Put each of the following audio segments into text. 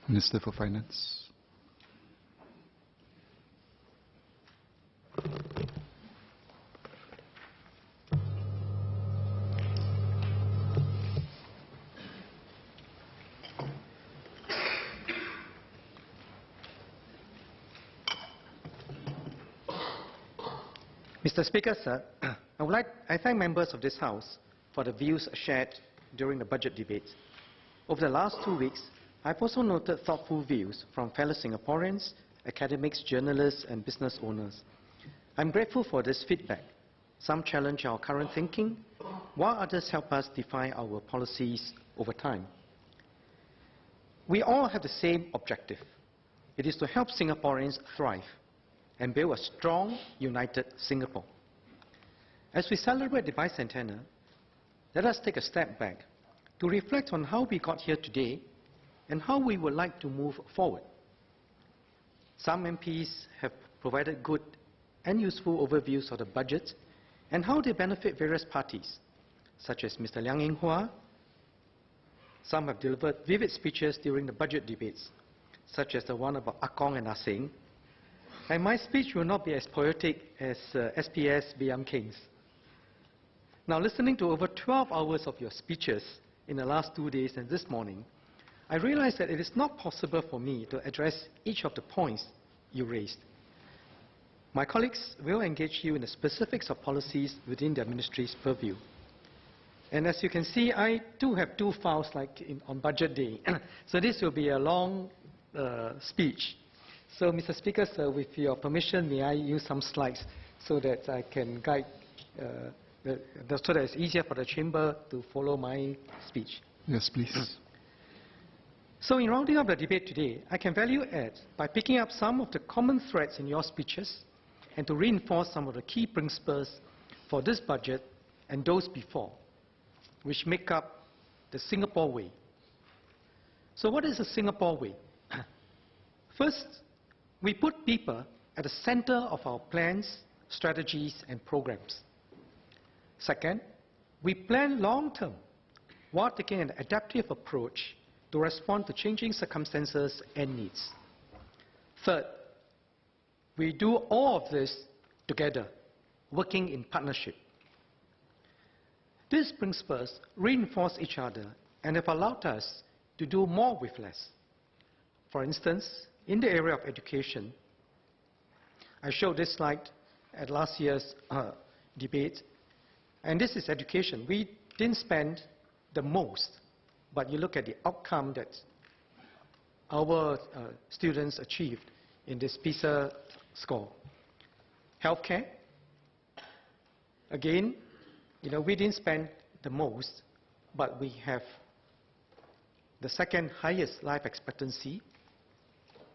Minister for Finance. Mr. Speaker, sir, I thank members of this House for the views shared during the budget debate. Over the last 2 weeks, I've also noted thoughtful views from fellow Singaporeans, academics, journalists, and business owners. I'm grateful for this feedback. Some challenge our current thinking, while others help us define our policies over time. We all have the same objective. It is to help Singaporeans thrive and build a strong, united Singapore. As we celebrate the bicentennial, let us take a step back to reflect on how we got here today and how we would like to move forward. Some MPs have provided good and useful overviews of the budget and how they benefit various parties, such as Mr. Liang Eng Hua. Some have delivered vivid speeches during the budget debates, such as the one about Akong and Ah Seng. And my speech will not be as poetic as SPS Biam King's. Now, listening to over 12 hours of your speeches in the last 2 days and this morning, I realized that it is not possible for me to address each of the points you raised. My colleagues will engage you in the specifics of policies within their ministry's purview. And as you can see, I too have 2 files on budget day. So this will be a long speech. So, Mr. Speaker, sir, with your permission, may I use some slides so that I can guide, so that it's easier for the chamber to follow my speech? Yes, please. So, in rounding up the debate today, I can value add by picking up some of the common threads in your speeches and to reinforce some of the key principles for this budget and those before, which make up the Singapore way. So, what is the Singapore way? First, we put people at the center of our plans, strategies, and programs. Second, we plan long-term while taking an adaptive approach to respond to changing circumstances and needs. Third, we do all of this together, working in partnership. These principles reinforce each other and have allowed us to do more with less. For instance, in the area of education, I showed this slide at last year's debate, and this is education. We didn't spend the most, but you look at the outcome that our students achieved in this PISA score. Healthcare, again, we didn't spend the most, but we have the second highest life expectancy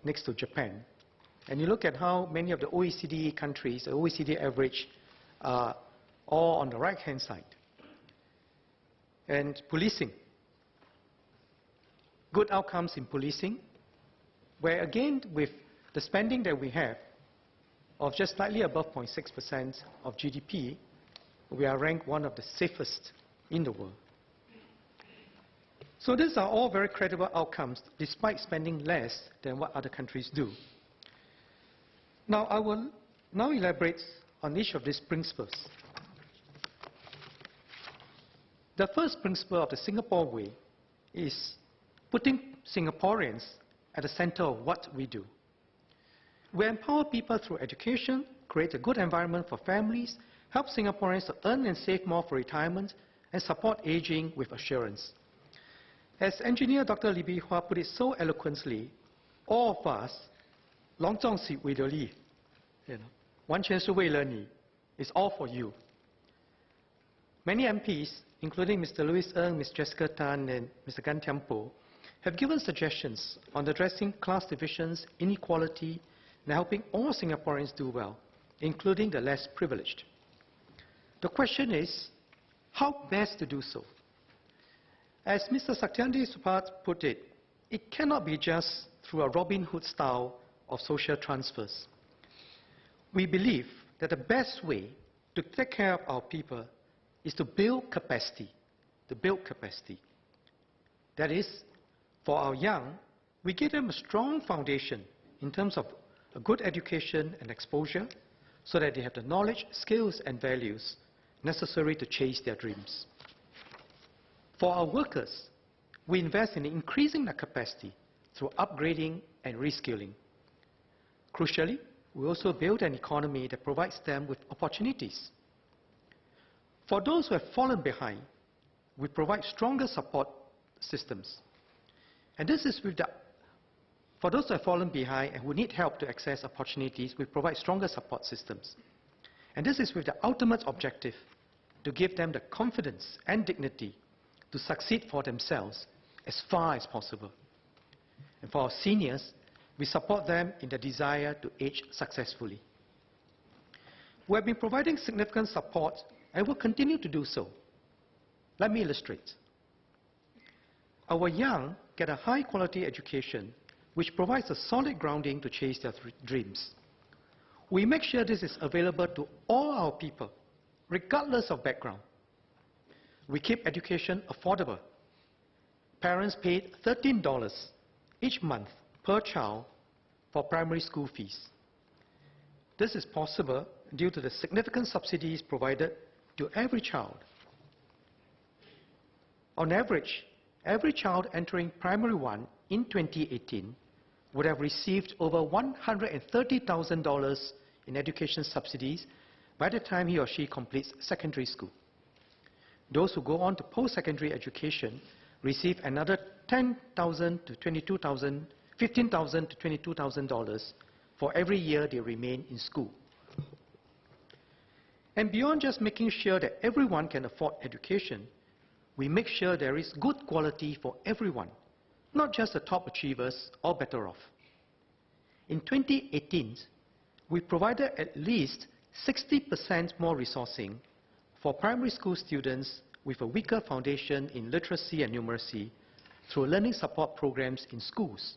next to Japan. And you look at how many of the OECD countries, the OECD average, are all on the right-hand side. And policing. Good outcomes in policing, where again, with the spending that we have of just slightly above 0.6% of GDP, we are ranked one of the safest in the world. So these are all very credible outcomes, despite spending less than what other countries do. Now, I will now elaborate on each of these principles. The first principle of the Singapore way is putting Singaporeans at the center of what we do. We empower people through education, create a good environment for families, help Singaporeans to earn and save more for retirement, and support aging with assurance. As engineer Dr. Lee Bee Hua put it so eloquently, all of us, 隆重是为了你, 完全是为了你, it's all for you. Many MPs, including Mr. Louis Ng, Ms. Jessica Tan, and Mr. Gan Thiam Poh, have given suggestions on addressing class divisions, inequality, and helping all Singaporeans do well, including the less privileged. The question is, how best to do so? As Mr. Saktiandi Supaat put it, it cannot be just through a Robin Hood style of social transfers. We believe that the best way to take care of our people is to build capacity, That is, for our young We give them a strong foundation in terms of a good education and exposure so that they have the knowledge, skills, and values necessary to chase their dreams. For our workers, we invest in increasing their capacity through upgrading and reskilling. Crucially, we also build an economy that provides them with opportunities. For those who have fallen behind, we provide stronger support systems. And this is for those who have fallen behind and who need help to access opportunities, we provide stronger support systems. And this is with the ultimate objective to give them the confidence and dignity to succeed for themselves as far as possible. And for our seniors, we support them in their desire to age successfully. We have been providing significant support and will continue to do so. Let me illustrate. Our young get a high-quality education which provides a solid grounding to chase their dreams. We make sure this is available to all our people, regardless of background. We keep education affordable. Parents paid $13 each month per child for primary school fees. This is possible due to the significant subsidies provided to every child. On average, every child entering primary 1 in 2018 would have received over $130,000 in education subsidies by the time he or she completes secondary school. Those who go on to post-secondary education receive another $10,000 to $22,000, $15,000 to $22,000 for every year they remain in school. And beyond just making sure that everyone can afford education, we make sure there is good quality for everyone, not just the top achievers or better off. In 2018, we provided at least 60% more resourcing for primary school students with a weaker foundation in literacy and numeracy through learning support programs in schools.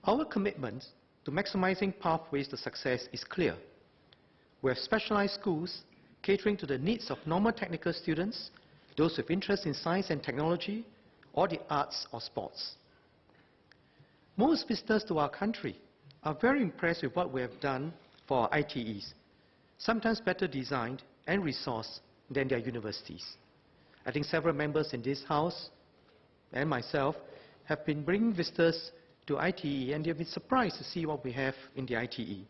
Our commitment to maximizing pathways to success is clear. We have specialized schools catering to the needs of normal technical students, those with interest in science and technology, or the arts or sports. Most visitors to our country are very impressed with what we have done for our ITEs, sometimes better designed and resourced than their universities. I think several members in this House and myself have been bringing visitors to ITE, and they've been surprised to see what we have in the ITE.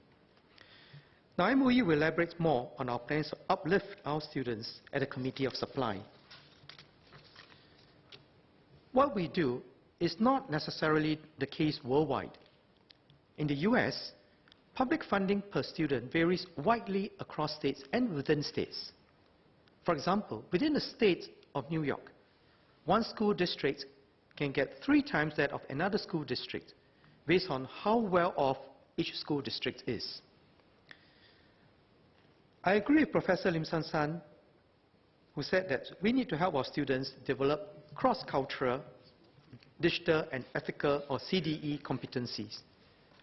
Now, MOE will elaborate more on our plans to uplift our students at the Committee of Supply. What we do is not necessarily the case worldwide. In the US, public funding per student varies widely across states and within states. For example, within the state of New York, one school district can get 3 times that of another school district based on how well off each school district is. I agree with Professor Lim San San, who said that we need to help our students develop cross-cultural, digital and ethical or CDE competencies.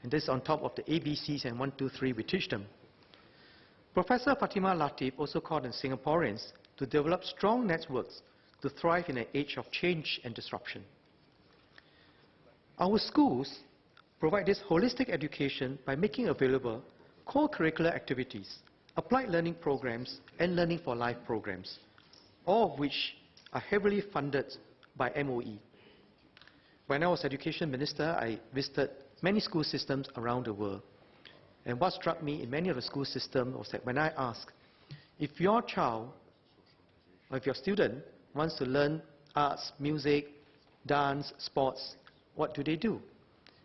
And this on top of the ABCs and 1, 2, 3 we teach them. Professor Fatima Latif also called on Singaporeans to develop strong networks to thrive in an age of change and disruption. Our schools provide this holistic education by making available core curricular activities, applied learning programs, and learning for life programs, all of which are heavily funded by MOE. When I was Education Minister, I visited many school systems around the world. And what struck me in many of the school systems was that when I asked, if your child or if your student wants to learn arts, music, dance, sports, what do they do?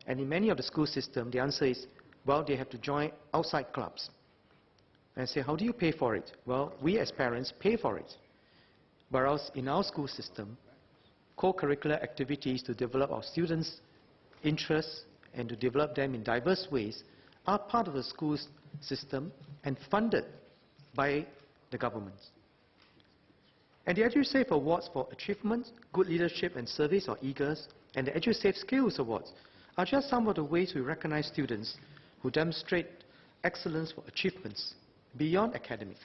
And in many of the school systems, the answer is, well, they have to join outside clubs. And I say, how do you pay for it? Well, we as parents pay for it. Whereas in our school system, co-curricular activities to develop our students' interests and to develop them in diverse ways are part of the school's system and funded by the government. And the EduSafe Awards for Achievement, Good Leadership and Service, or EAGLES, and the EduSafe Skills Awards are just some of the ways we recognize students who demonstrate excellence for achievements beyond academic.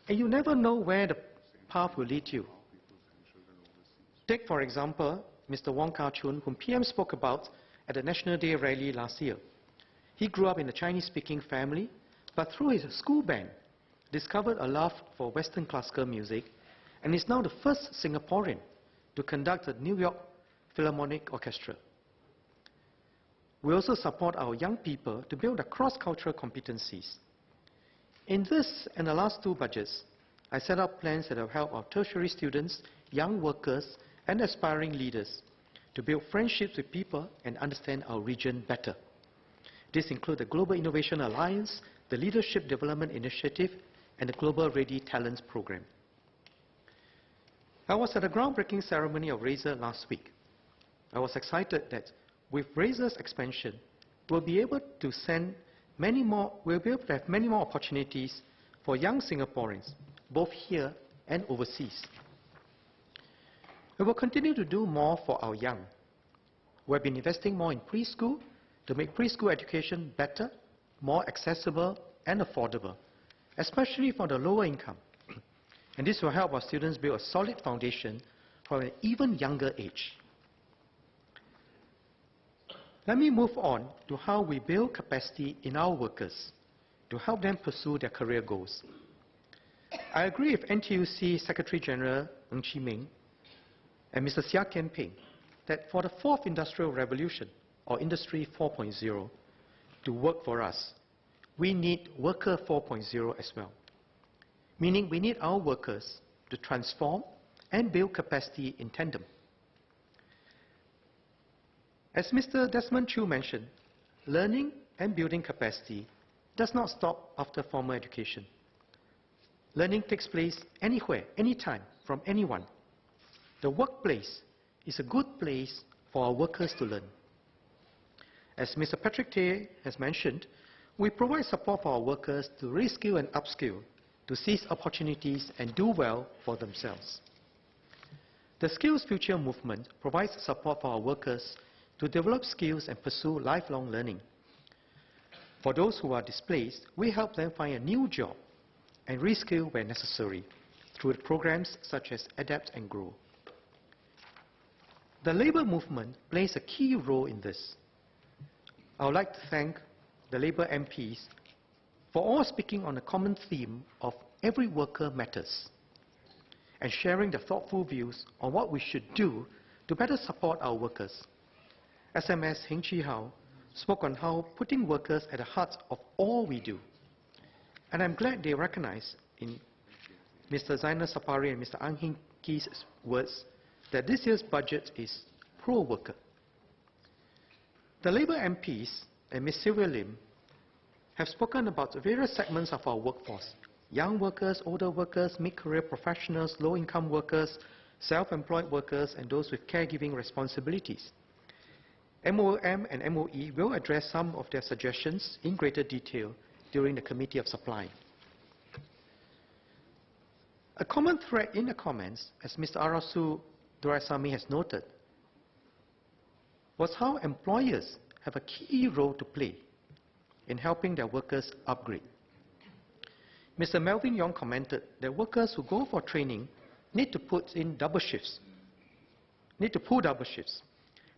And you never know where the path will lead you. Take, for example, Mr. Wong Kar-chun, whom PM spoke about at the National Day rally last year. He grew up in a Chinese-speaking family, but through his school band, discovered a love for Western classical music and is now the first Singaporean to conduct the New York Philharmonic Orchestra. We also support our young people to build their cross-cultural competencies. In this and the last two budgets, I set up plans that will help our tertiary students, young workers, and aspiring leaders to build friendships with people and understand our region better. These include the Global Innovation Alliance, the Leadership Development Initiative, and the Global Ready Talents Program. I was at a groundbreaking ceremony of Razer last week. I was excited that with Razer's expansion, we'll be able to have many more opportunities for young Singaporeans, both here and overseas. We will continue to do more for our young. We have been investing more in preschool to make preschool education better, more accessible and affordable, especially for the lower income. And this will help our students build a solid foundation from an even younger age. Let me move on to how we build capacity in our workers to help them pursue their career goals. I agree with NTUC Secretary General Ng Chee Meng and Mr. Seah Kian Peng that for the fourth industrial revolution, or Industry 4.0, to work for us, we need Worker 4.0 as well. Meaning we need our workers to transform and build capacity in tandem. As Mr. Desmond Chew mentioned, learning and building capacity does not stop after formal education. Learning takes place anywhere, anytime, from anyone. The workplace is a good place for our workers to learn. As Mr. Patrick Tay has mentioned, we provide support for our workers to reskill and upskill, to seize opportunities and do well for themselves. The Skills Future movement provides support for our workers to develop skills and pursue lifelong learning. For those who are displaced, we help them find a new job and reskill where necessary through programs such as Adapt and Grow. The labour movement plays a key role in this. I would like to thank the Labour MPs for all speaking on a common theme of every worker matters and sharing their thoughtful views on what we should do to better support our workers. SMS Heng Chee Hao spoke on how putting workers at the heart of all we do. And I'm glad they recognize in Mr. Zainal Sapari and Mr. Ang Hin Kee's words that this year's budget is pro-worker. The Labour MPs and Ms. Sylvia Lim have spoken about various segments of our workforce: young workers, older workers, mid-career professionals, low-income workers, self-employed workers, and those with caregiving responsibilities. MOM and MOE will address some of their suggestions in greater detail during the Committee of Supply. A common thread in the comments, as Mr. Arasu Doraisamy has noted, was how employers have a key role to play in helping their workers upgrade. Mr. Melvin Yong commented that workers who go for training need to pull double shifts,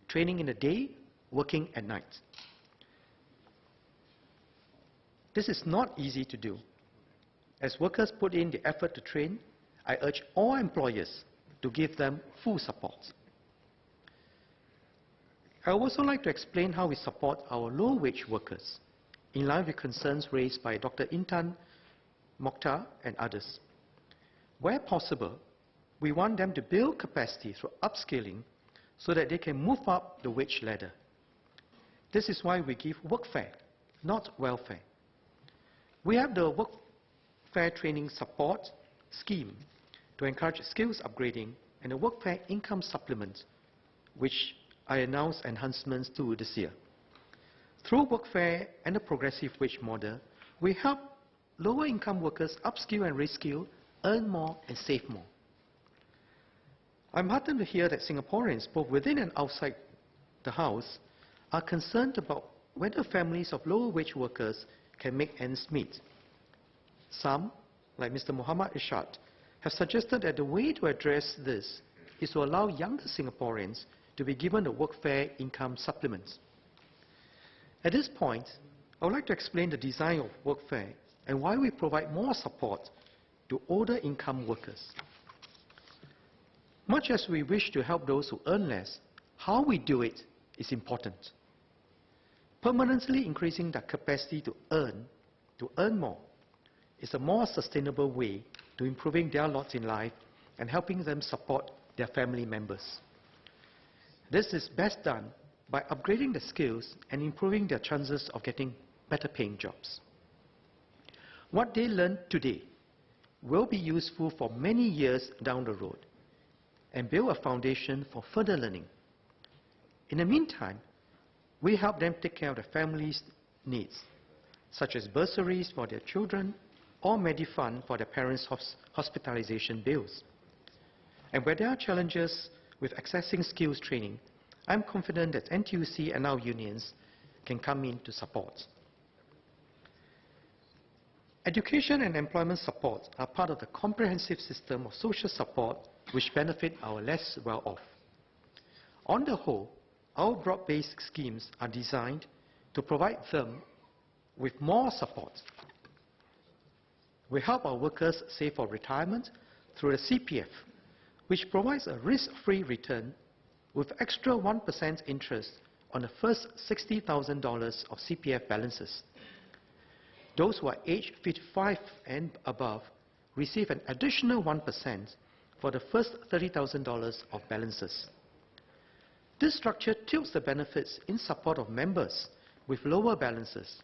training in the day, working at night. This is not easy to do. As workers put in the effort to train, I urge all employers to give them full support. I would also like to explain how we support our low-wage workers, in line with concerns raised by Dr. Intan Mokhtar and others. Where possible, we want them to build capacity through upskilling so that they can move up the wage ladder. This is why we give workfare, not welfare. We have the workfare training support scheme to encourage skills upgrading and a workfare income supplement, which I announced enhancements to this year. Through workfare and a progressive wage model, we help lower income workers upskill and reskill, earn more and save more. I'm heartened to hear that Singaporeans, both within and outside the House, are concerned about whether families of lower wage workers can make ends meet. Some, like Mr. Muhammad Ishad, have suggested that the way to address this is to allow younger Singaporeans to be given a workfare income supplement. At this point, I would like to explain the design of workfare and why we provide more support to older income workers. Much as we wish to help those who earn less, how we do it is important. Permanently increasing their capacity to earn more, is a more sustainable way to improving their lot in life and helping them support their family members. This is best done by upgrading the skills and improving their chances of getting better paying jobs. What they learn today will be useful for many years down the road and build a foundation for further learning. In the meantime, we help them take care of their family's needs, such as bursaries for their children or Medifund for their parents' hospitalization bills. And where there are challenges with accessing skills training, I'm confident that NTUC and our unions can come in to support. Education and employment support are part of the comprehensive system of social support which benefit our less well-off. On the whole, our broad-based schemes are designed to provide them with more support. We help our workers save for retirement through the CPF, which provides a risk-free return with extra 1% interest on the first $60,000 of CPF balances. Those who are aged 55 and above receive an additional 1% for the first $30,000 of balances. This structure tilts the benefits in support of members with lower balances.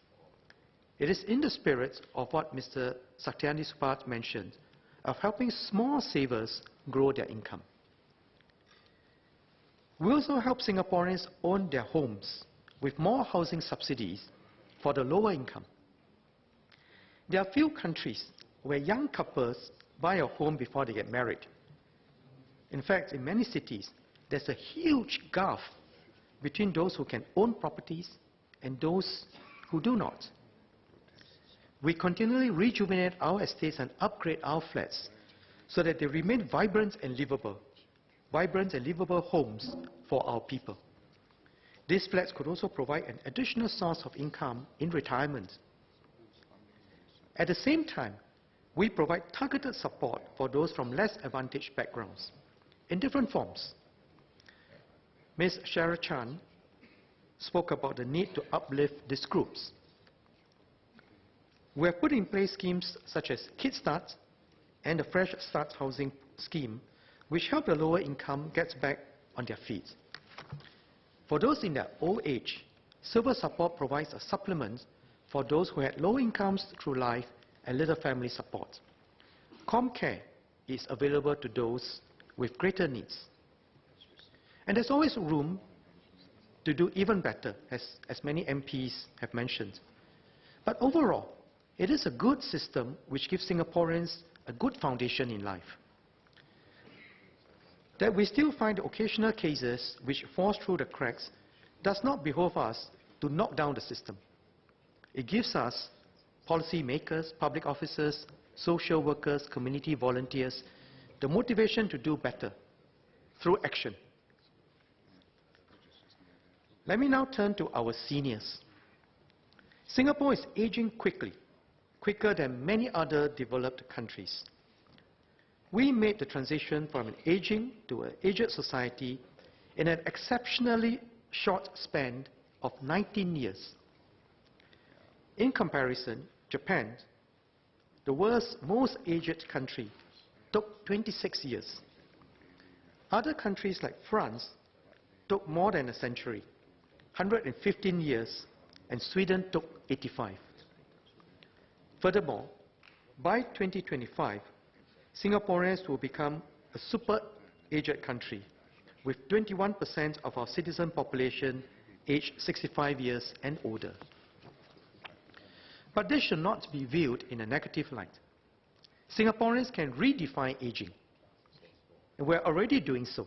It is in the spirit of what Mr. Saktiandi Supaat mentioned, of helping small savers grow their income. We also help Singaporeans own their homes with more housing subsidies for the lower income. There are few countries where young couples buy a home before they get married. In fact, in many cities, there's a huge gulf between those who can own properties and those who do not. We continually rejuvenate our estates and upgrade our flats so that they remain vibrant and livable homes for our people. These flats could also provide an additional source of income in retirement. At the same time, we provide targeted support for those from less advantaged backgrounds in different forms. Ms. Shara Chan spoke about the need to uplift these groups. We have put in place schemes such as Kickstart and the Fresh Start Housing Scheme, which help the lower income get back on their feet. For those in their old age, Silver Support provides a supplement for those who had low incomes through life and little family support. ComCare is available to those with greater needs. And there's always room to do even better, as many MPs have mentioned. But overall, it is a good system which gives Singaporeans a good foundation in life. That we still find occasional cases which fall through the cracks does not behove us to knock down the system. It gives us, policy makers, public officers, social workers, community volunteers, the motivation to do better through action. Let me now turn to our seniors. Singapore is aging quickly, quicker than many other developed countries. We made the transition from an aging to an aged society in an exceptionally short span of 19 years. In comparison, Japan, the world's most aged country, took 26 years. Other countries like France took more than a century, 115 years, and Sweden took 85. Furthermore, by 2025, Singaporeans will become a super-aged country, with 21% of our citizen population aged 65 years and older. But this should not be viewed in a negative light. Singaporeans can redefine aging, and we're already doing so.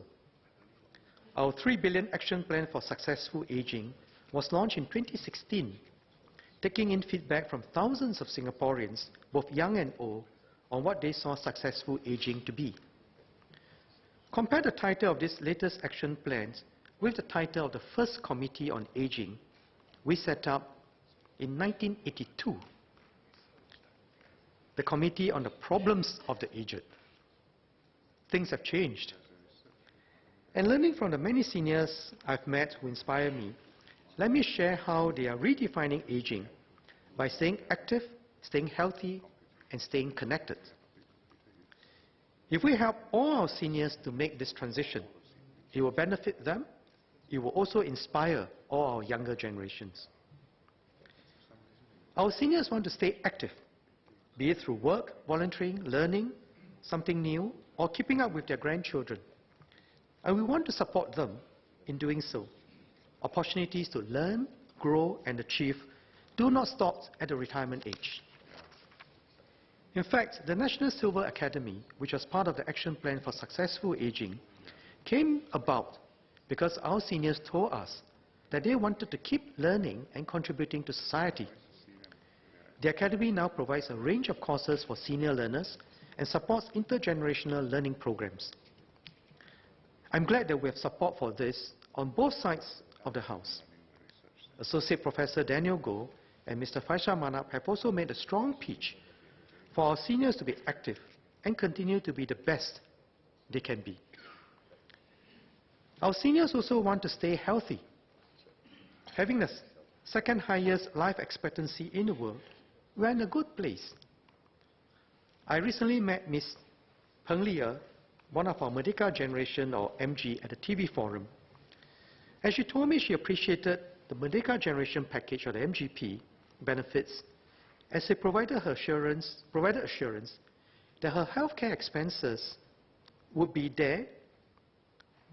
Our 3 billion action plan for successful aging was launched in 2016, taking in feedback from thousands of Singaporeans, both young and old, on what they saw successful aging to be. Compare the title of this latest action plan with the title of the first Committee on Aging we set up in 1982, the Committee on the Problems of the Aged. Things have changed. And learning from the many seniors I've met who inspire me, let me share how they are redefining aging by staying active, staying healthy, and staying connected. If we help all our seniors to make this transition, it will benefit them. It will also inspire all our younger generations. Our seniors want to stay active, be it through work, volunteering, learning something new, or keeping up with their grandchildren. And we want to support them in doing so. Opportunities to learn, grow, and achieve do not stop at the retirement age. In fact, the National Silver Academy, which was part of the Action Plan for Successful Aging, came about because our seniors told us that they wanted to keep learning and contributing to society. The Academy now provides a range of courses for senior learners and supports intergenerational learning programs. I'm glad that we have support for this on both sides of the House. Associate Professor Daniel Goh and Mr. Faisal Manap have also made a strong pitch for our seniors to be active and continue to be the best they can be. Our seniors also want to stay healthy. Having the second highest life expectancy in the world, we're in a good place. I recently met Ms. Peng Lia, one of our Merdeka generation, or MG, at a TV forum. And she told me she appreciated the Merdeka generation package, or the MGP, benefits, as they provided assurance that her healthcare expenses would be there,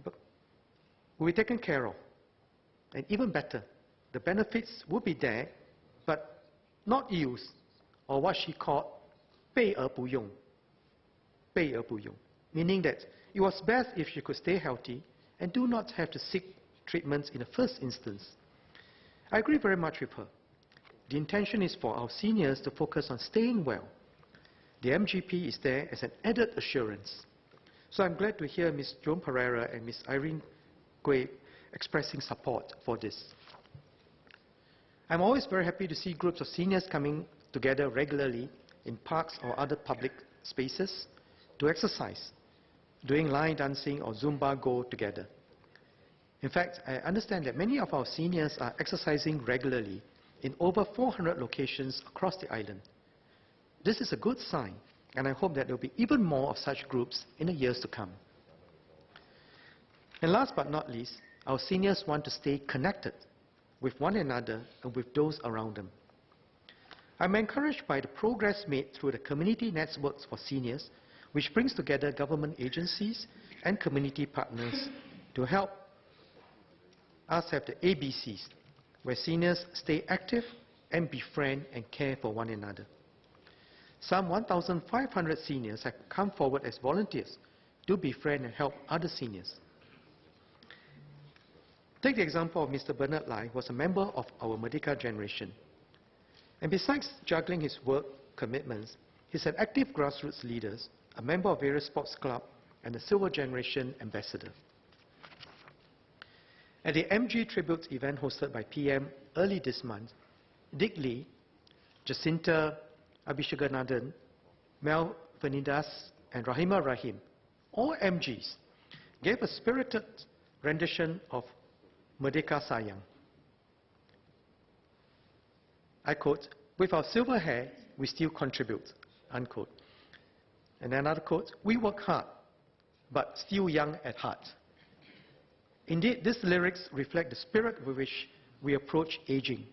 but would be taken care of. And even better, the benefits would be there, but not used, or what she called 备而不用, 备而不用, meaning that it was best if she could stay healthy and do not have to seek treatments in the first instance. I agree very much with her. The intention is for our seniors to focus on staying well. The MGP is there as an added assurance. So I'm glad to hear Ms. Joan Pereira and Ms. Irene Gui expressing support for this. I'm always very happy to see groups of seniors coming together regularly in parks or other public spaces to exercise, doing line dancing or Zumba Go together. In fact, I understand that many of our seniors are exercising regularly in over 400 locations across the island. This is a good sign, and I hope that there will be even more of such groups in the years to come. And last but not least, our seniors want to stay connected with one another and with those around them. I'm encouraged by the progress made through the Community Networks for Seniors, which brings together government agencies and community partners to help us have the ABCs, where seniors stay active and befriend and care for one another. Some 1,500 seniors have come forward as volunteers to befriend and help other seniors. Take the example of Mr. Bernard Lai, who was a member of our Merdeka generation. And besides juggling his work commitments, he's an active grassroots leader, a member of various sports clubs, and a Silver Generation ambassador. At the MG Tribute event hosted by PM early this month, Dick Lee, Jacinta Abisheganaden, Mel Fernandez, and Rahima Rahim, all MGs, gave a spirited rendition of Merdeka Sayang. I quote, "With our silver hair, we still contribute," unquote. And another quote, "We work hard, but still young at heart." Indeed, these lyrics reflect the spirit with which we approach aging.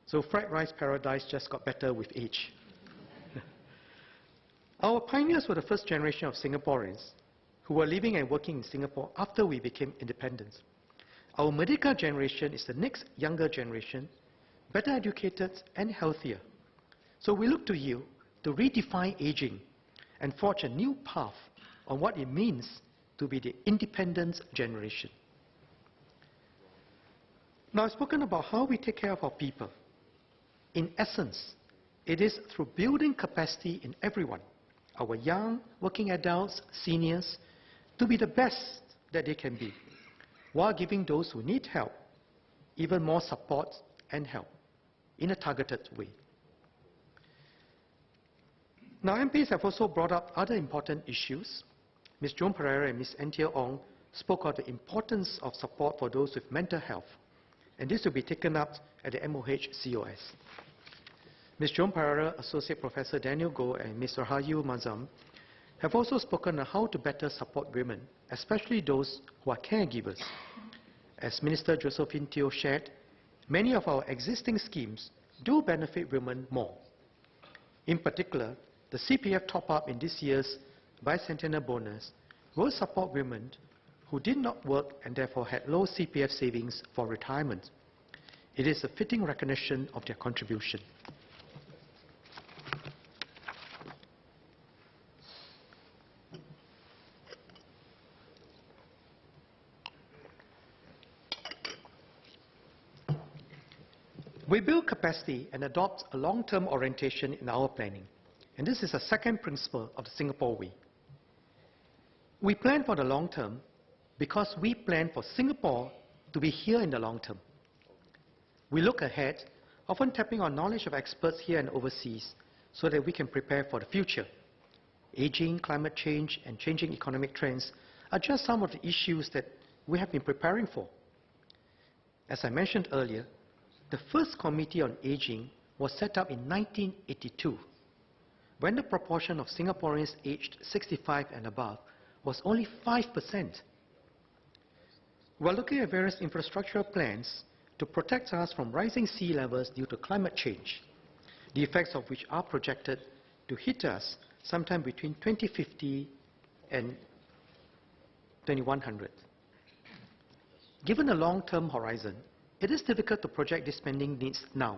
So fried rice paradise just got better with age. Our pioneers were the first generation of Singaporeans who were living and working in Singapore after we became independent. Our Merdeka generation is the next younger generation, better educated and healthier. So we look to you to redefine aging and forge a new path on what it means to be the independent generation. Now, I've spoken about how we take care of our people. In essence, it is through building capacity in everyone, our young, working adults, seniors, to be the best that they can be. while giving those who need help even more support and help in a targeted way. Now, MPs have also brought up other important issues. Ms. Joan Pereira and Ms. Anthea Ong spoke of the importance of support for those with mental health, and this will be taken up at the MOH COS. Ms. Joan Pereira, Associate Professor Daniel Goh, and Ms. Rahayu Mazam have also spoken on how to better support women, especially those who are caregivers. As Minister Josephine Teo shared, many of our existing schemes do benefit women more. In particular, the CPF top-up in this year's bicentennial bonus will support women who did not work and therefore had low CPF savings for retirement. It is a fitting recognition of their contribution. We build capacity and adopt a long-term orientation in our planning. And this is a second principle of the Singapore way. We plan for the long term because we plan for Singapore to be here in the long term. We look ahead, often tapping on knowledge of experts here and overseas so that we can prepare for the future. Aging, climate change, and changing economic trends are just some of the issues that we have been preparing for. As I mentioned earlier, the first Committee on Aging was set up in 1982, when the proportion of Singaporeans aged 65 and above was only 5%. We are looking at various infrastructural plans to protect us from rising sea levels due to climate change, the effects of which are projected to hit us sometime between 2050 and 2100. Given a long-term horizon, it is difficult to project these spending needs now.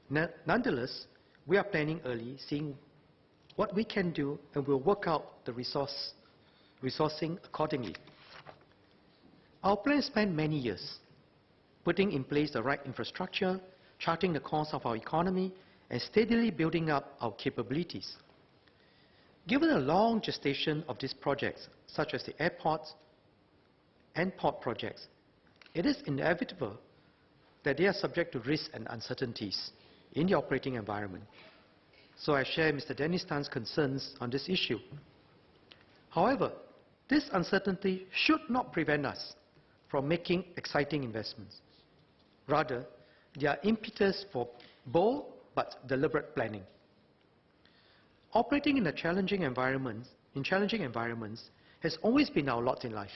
Nonetheless, we are planning early, seeing what we can do, and we'll work out the resourcing accordingly. Our plan spanned many years, putting in place the right infrastructure, charting the course of our economy, and steadily building up our capabilities. Given the long gestation of these projects, such as the airports and port projects, it is inevitable that they are subject to risks and uncertainties in the operating environment. So I share Mr. Dennis Tan's concerns on this issue. However, this uncertainty should not prevent us from making exciting investments. Rather, they are impetus for bold but deliberate planning. Operating in challenging environments has always been our lot in life,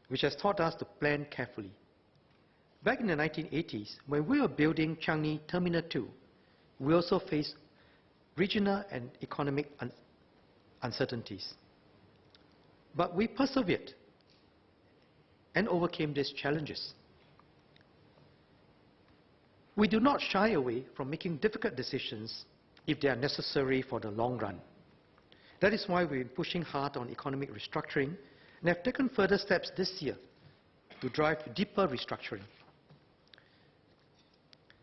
which has taught us to plan carefully. Back in the 1980s, when we were building Changi Terminal 2, we also faced regional and economic uncertainties. But we persevered and overcame these challenges. We do not shy away from making difficult decisions if they are necessary for the long run. That is why we've been pushing hard on economic restructuring and have taken further steps this year to drive deeper restructuring.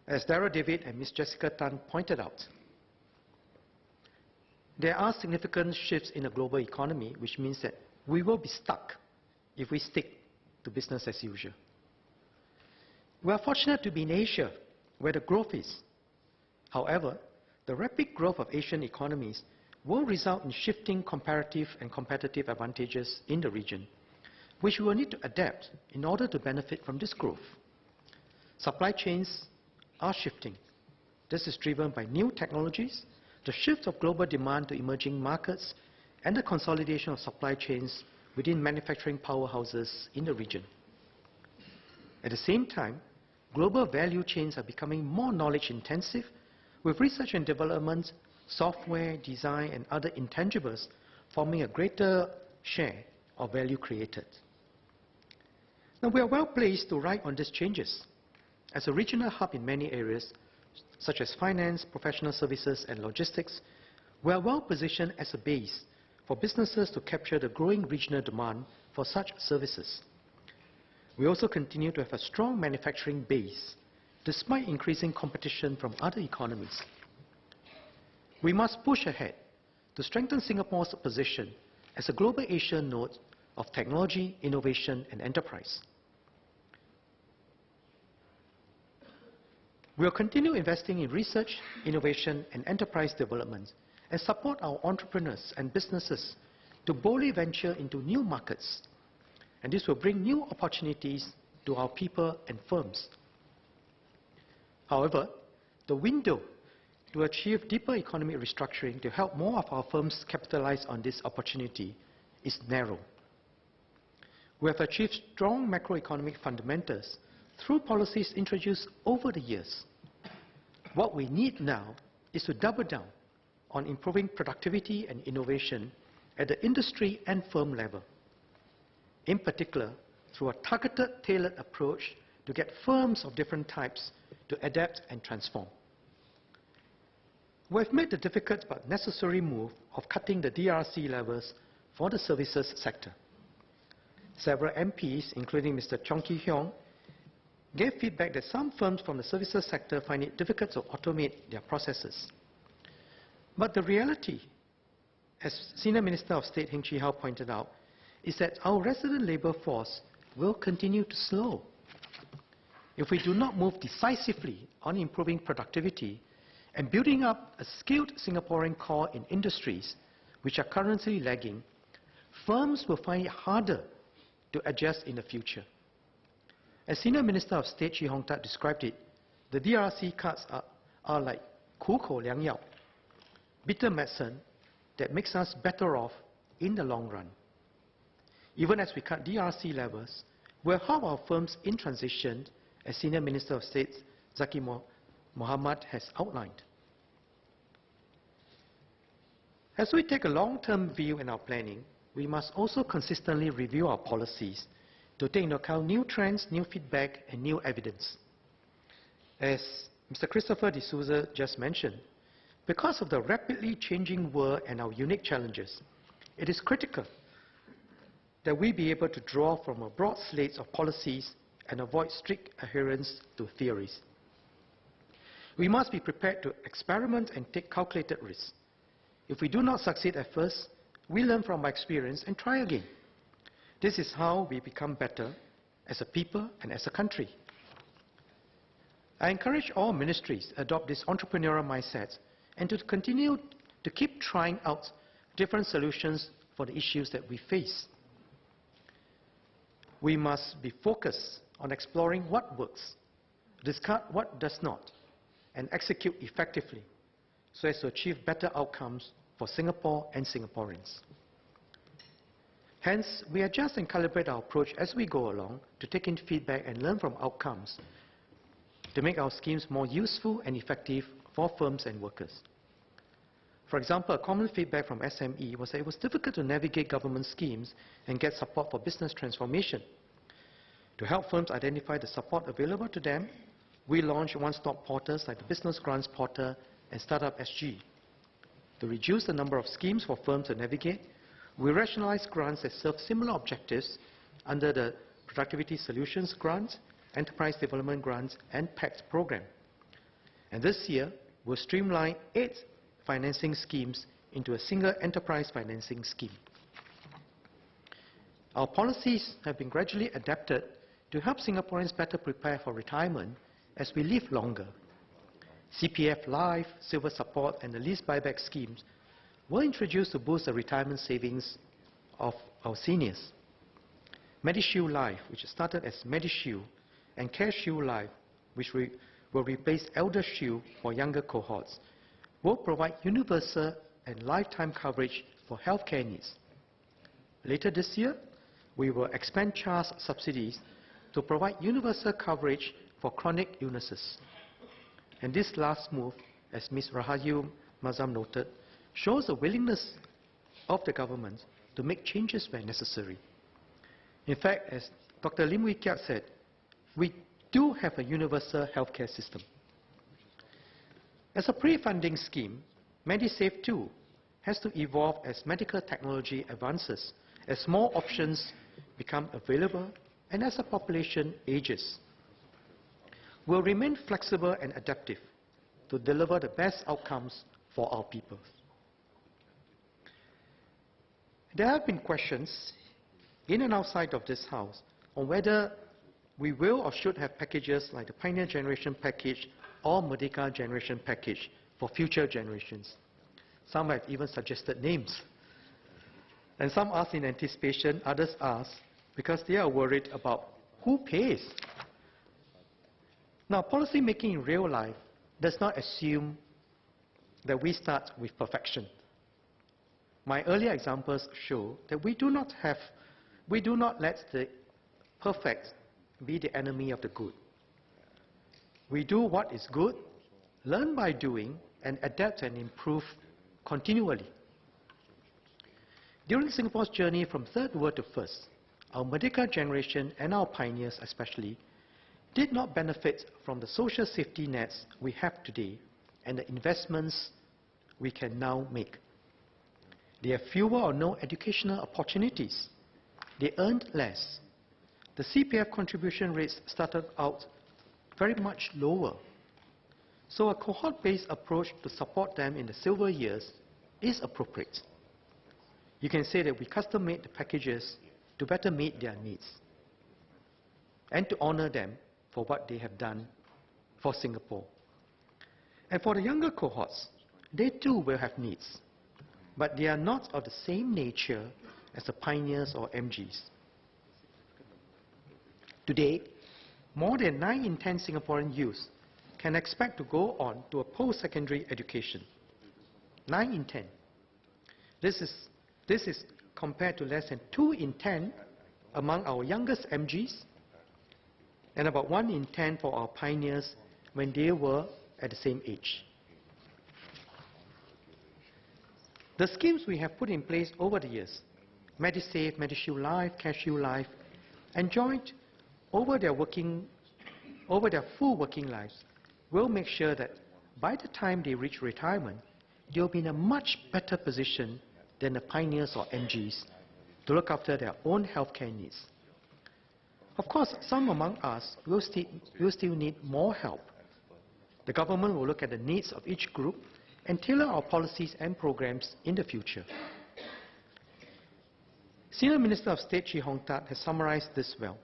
As Darrell David and Ms. Jessica Tan pointed out, there are significant shifts in the global economy, which means that we will be stuck if we stick to business as usual. We are fortunate to be in Asia, where the growth is. However, the rapid growth of Asian economies will result in shifting comparative and competitive advantages in the region, which we will need to adapt in order to benefit from this growth. Supply chains are shifting. This is driven by new technologies, the shift of global demand to emerging markets, and the consolidation of supply chains within manufacturing powerhouses in the region. At the same time, global value chains are becoming more knowledge-intensive, with research and development, software, design, and other intangibles forming a greater share of value created. Now, we are well placed to ride on these changes. As a regional hub in many areas, such as finance, professional services, and logistics, we are well positioned as a base for businesses to capture the growing regional demand for such services. We also continue to have a strong manufacturing base, despite increasing competition from other economies. We must push ahead to strengthen Singapore's position as a global Asian node of technology, innovation, and enterprise. We will continue investing in research, innovation, and enterprise development and support our entrepreneurs and businesses to boldly venture into new markets. And this will bring new opportunities to our people and firms. However, the window to achieve deeper economic restructuring to help more of our firms capitalize on this opportunity is narrow. We have achieved strong macroeconomic fundamentals through policies introduced over the years. What we need now is to double down on improving productivity and innovation at the industry and firm level, in particular through a targeted, tailored approach to get firms of different types to adapt and transform. We have made the difficult but necessary move of cutting the DRC levels for the services sector. Several MPs, including Mr. Chong Ki-hyong, gave feedback that some firms from the services sector find it difficult to automate their processes. But the reality, as Senior Minister of State Heng Swee Keat pointed out, is that our resident labour force will continue to slow. If we do not move decisively on improving productivity and building up a skilled Singaporean core in industries which are currently lagging, firms will find it harder to adjust in the future. As Senior Minister of State Chee Hong Tat described it, the DRC cuts are like 苦口良药, bitter medicine that makes us better off in the long run. Even as we cut DRC levels, we'll help our firms in transition, as Senior Minister of State Zaqy Mohamad has outlined. As we take a long-term view in our planning, we must also consistently review our policies to take into account new trends, new feedback, and new evidence. As Mr. Christopher D'Souza just mentioned, because of the rapidly changing world and our unique challenges, it is critical that we be able to draw from a broad slate of policies and avoid strict adherence to theories. We must be prepared to experiment and take calculated risks. If we do not succeed at first, we learn from our experience and try again. This is how we become better as a people and as a country. I encourage all ministries to adopt this entrepreneurial mindset and to continue to keep trying out different solutions for the issues that we face. We must be focused on exploring what works, discard what does not, and execute effectively so as to achieve better outcomes for Singapore and Singaporeans. Hence, we adjust and calibrate our approach as we go along to take in feedback and learn from outcomes to make our schemes more useful and effective for firms and workers. For example, a common feedback from SME was that it was difficult to navigate government schemes and get support for business transformation. To help firms identify the support available to them, we launched one-stop portals like the Business Grants Portal and Startup SG. To reduce the number of schemes for firms to navigate, we rationalized grants that serve similar objectives under the Productivity Solutions Grant, Enterprise Development Grants, and PACT program. And this year, we'll streamline 8 financing schemes into a single enterprise financing scheme. Our policies have been gradually adapted to help Singaporeans better prepare for retirement as we live longer. CPF Life, Silver Support, and the lease buyback schemes were introduced to boost the retirement savings of our seniors. MediShield Life, which started as MediShield, and CareShield Life, which will replace ElderShield for younger cohorts, will provide universal and lifetime coverage for healthcare needs. Later this year, we will expand CHARS subsidies to provide universal coverage for chronic illnesses. And this last move, as Ms. Rahayu Mazam noted, shows the willingness of the government to make changes where necessary. In fact, as Dr. Heng Swee Keat said, we do have a universal healthcare system. As a pre-funding scheme, MediSave too has to evolve as medical technology advances, as more options become available, and as the population ages. We'll remain flexible and adaptive to deliver the best outcomes for our people. There have been questions in and outside of this House, on whether we will or should have packages like the Pioneer Generation Package or Merdeka Generation Package for future generations. Some have even suggested names. And some ask in anticipation, others ask because they are worried about who pays. Now, policy making in real life does not assume that we start with perfection. My earlier examples show that we do not let the perfect be the enemy of the good. We do what is good, learn by doing, and adapt and improve continually. During Singapore's journey from third world to first, our Merdeka generation and our pioneers especially did not benefit from the social safety nets we have today and the investments we can now make. They have fewer or no educational opportunities. They earned less. The CPF contribution rates started out very much lower. So a cohort-based approach to support them in the silver years is appropriate. You can say that we custom-made the packages to better meet their needs and to honor them for what they have done for Singapore. And for the younger cohorts, they too will have needs, but they are not of the same nature as the pioneers or MGs. Today, more than 9 in 10 Singaporean youths can expect to go on to a post-secondary education. 9 in 10. This is compared to less than 2 in 10 among our youngest MGs and about 1 in 10 for our pioneers when they were at the same age. The schemes we have put in place over the years, MediSave, MediShield Life, CareShield Life, enjoyed over their full working lives, will make sure that by the time they reach retirement, they'll be in a much better position than the pioneers or MGs to look after their own healthcare needs. Of course, some among us will still need more help. The government will look at the needs of each group and tailor our policies and programs in the future. Senior Minister of State Chee Hong Tat has summarized this well.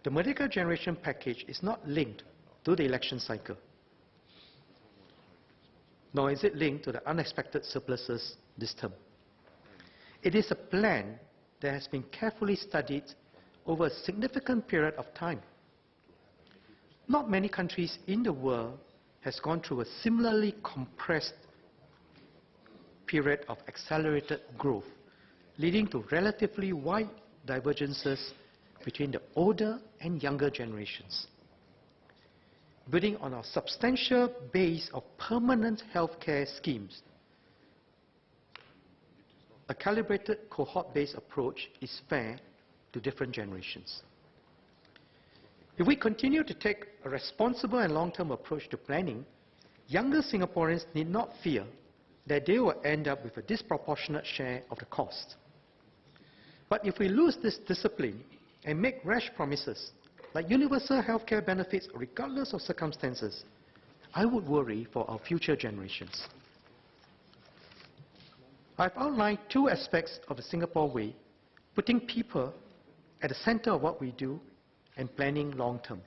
The Merdeka Generation Package is not linked to the election cycle, nor is it linked to the unexpected surpluses this term. It is a plan that has been carefully studied over a significant period of time. Not many countries in the world has gone through a similarly compressed period of accelerated growth, leading to relatively wide divergences between the older and younger generations. Building on our substantial base of permanent healthcare schemes, a calibrated cohort-based approach is fair to different generations. If we continue to take a responsible and long-term approach to planning, younger Singaporeans need not fear that they will end up with a disproportionate share of the cost. But if we lose this discipline and make rash promises, like universal healthcare benefits regardless of circumstances, I would worry for our future generations. I've outlined 2 aspects of the Singapore way, putting people at the center of what we do and planning long term.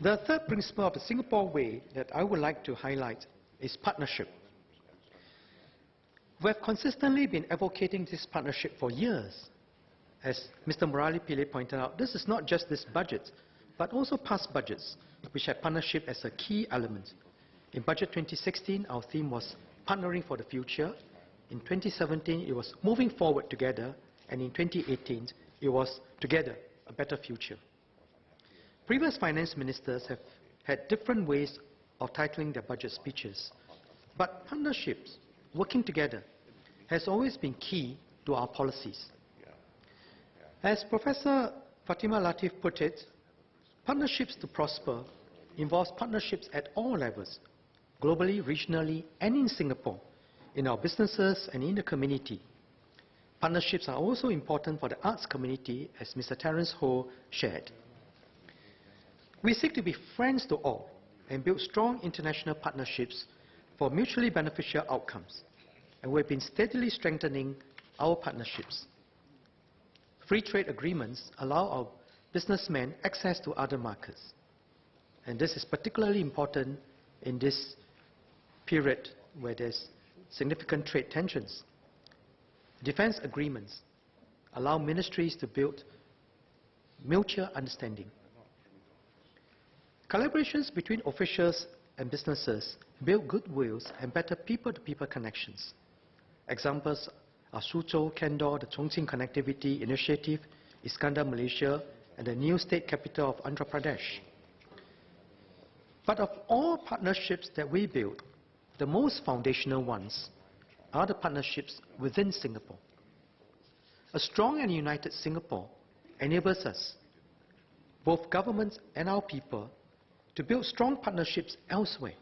The third principle of the Singapore way that I would like to highlight is partnership. We have consistently been advocating this partnership for years. As Mr. Murali-Pillay pointed out, this is not just this budget, but also past budgets, which had partnership as a key element. In Budget 2016, our theme was Partnering for the Future. In 2017, it was Moving Forward Together. And in 2018, it was Together, a Better Future. Previous finance ministers have had different ways of titling their budget speeches, but partnerships, working together, has always been key to our policies. As Professor Fatima Latif put it, partnerships to prosper involves partnerships at all levels, globally, regionally, and in Singapore, in our businesses and in the community. Partnerships are also important for the arts community, as Mr. Terence Ho shared. We seek to be friends to all and build strong international partnerships for mutually beneficial outcomes, and we have been steadily strengthening our partnerships. Free trade agreements allow our businessmen access to other markets, and this is particularly important in this period where there's significant trade tensions. Defense agreements allow ministries to build mutual understanding. Collaborations between officials and businesses build goodwills and better people-to-people connections. Examples are Suzhou Kendor, the Chongqing Connectivity Initiative, Iskandar Malaysia, and the new state capital of Andhra Pradesh. But of all partnerships that we build, the most foundational ones are the partnerships within Singapore. A strong and united Singapore enables us, both governments and our people, to build strong partnerships elsewhere.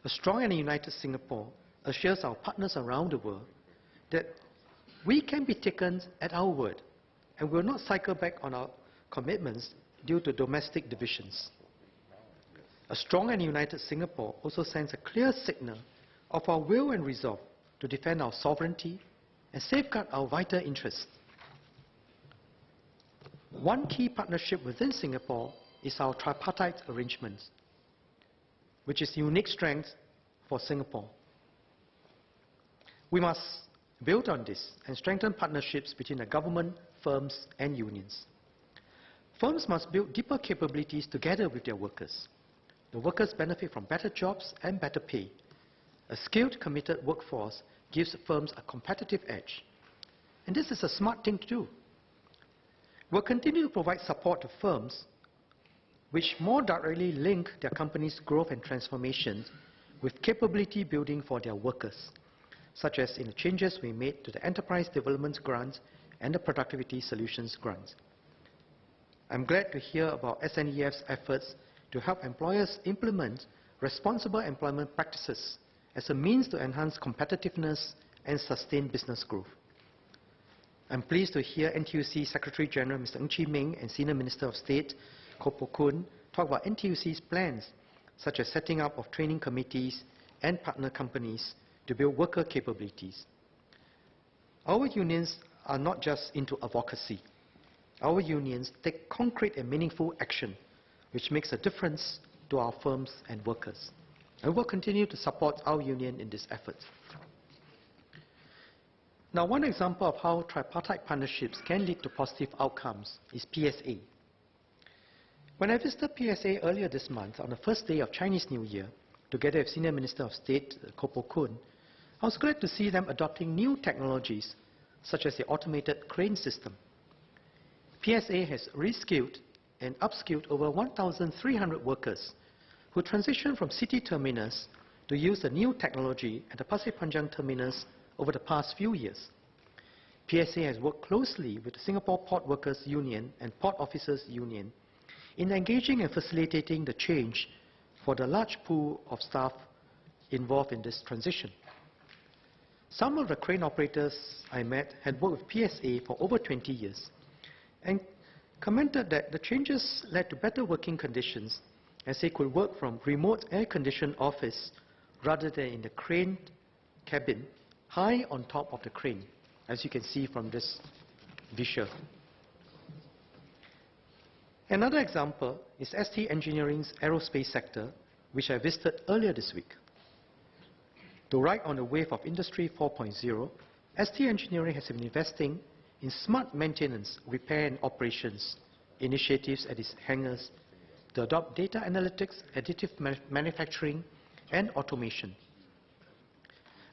A strong and united Singapore assures our partners around the world that we can be taken at our word and will not cycle back on our commitments due to domestic divisions. A strong and united Singapore also sends a clear signal of our will and resolve to defend our sovereignty and safeguard our vital interests. One key partnership within Singapore is our tripartite arrangement, which is unique strength for Singapore. We must build on this and strengthen partnerships between the government, firms, and unions. Firms must build deeper capabilities together with their workers. The workers benefit from better jobs and better pay. A skilled, committed workforce gives firms a competitive edge. And this is a smart thing to do. We'll continue to provide support to firms which more directly link their company's growth and transformation with capability building for their workers, such as in the changes we made to the Enterprise Development Grant and the Productivity Solutions Grant. I'm glad to hear about SNEF's efforts to help employers implement responsible employment practices as a means to enhance competitiveness and sustain business growth. I'm pleased to hear NTUC Secretary General Mr. Ng Chee Meng and Senior Minister of State Koh Poh Koon talk about NTUC's plans, such as setting up of training committees and partner companies to build worker capabilities. Our unions are not just into advocacy. Our unions take concrete and meaningful action, which makes a difference to our firms and workers. And we will continue to support our union in this effort. Now, one example of how tripartite partnerships can lead to positive outcomes is PSA. When I visited PSA earlier this month, on the first day of Chinese New Year, together with Senior Minister of State Koh Poh Koon, I was glad to see them adopting new technologies, such as the automated crane system. PSA has reskilled and upskilled over 1,300 workers who transitioned from city terminus to use the new technology at the Pasir Panjang terminus over the past few years. PSA has worked closely with the Singapore Port Workers Union and Port Officers Union in engaging and facilitating the change for the large pool of staff involved in this transition. Some of the crane operators I met had worked with PSA for over 20 years and commented that the changes led to better working conditions as they could work from remote air-conditioned office rather than in the crane cabin high on top of the crane, as you can see from this visual. Another example is ST Engineering's aerospace sector, which I visited earlier this week. To ride on the wave of Industry 4.0, ST Engineering has been investing in smart maintenance, repair and operations initiatives at its hangars to adopt data analytics, additive manufacturing and automation.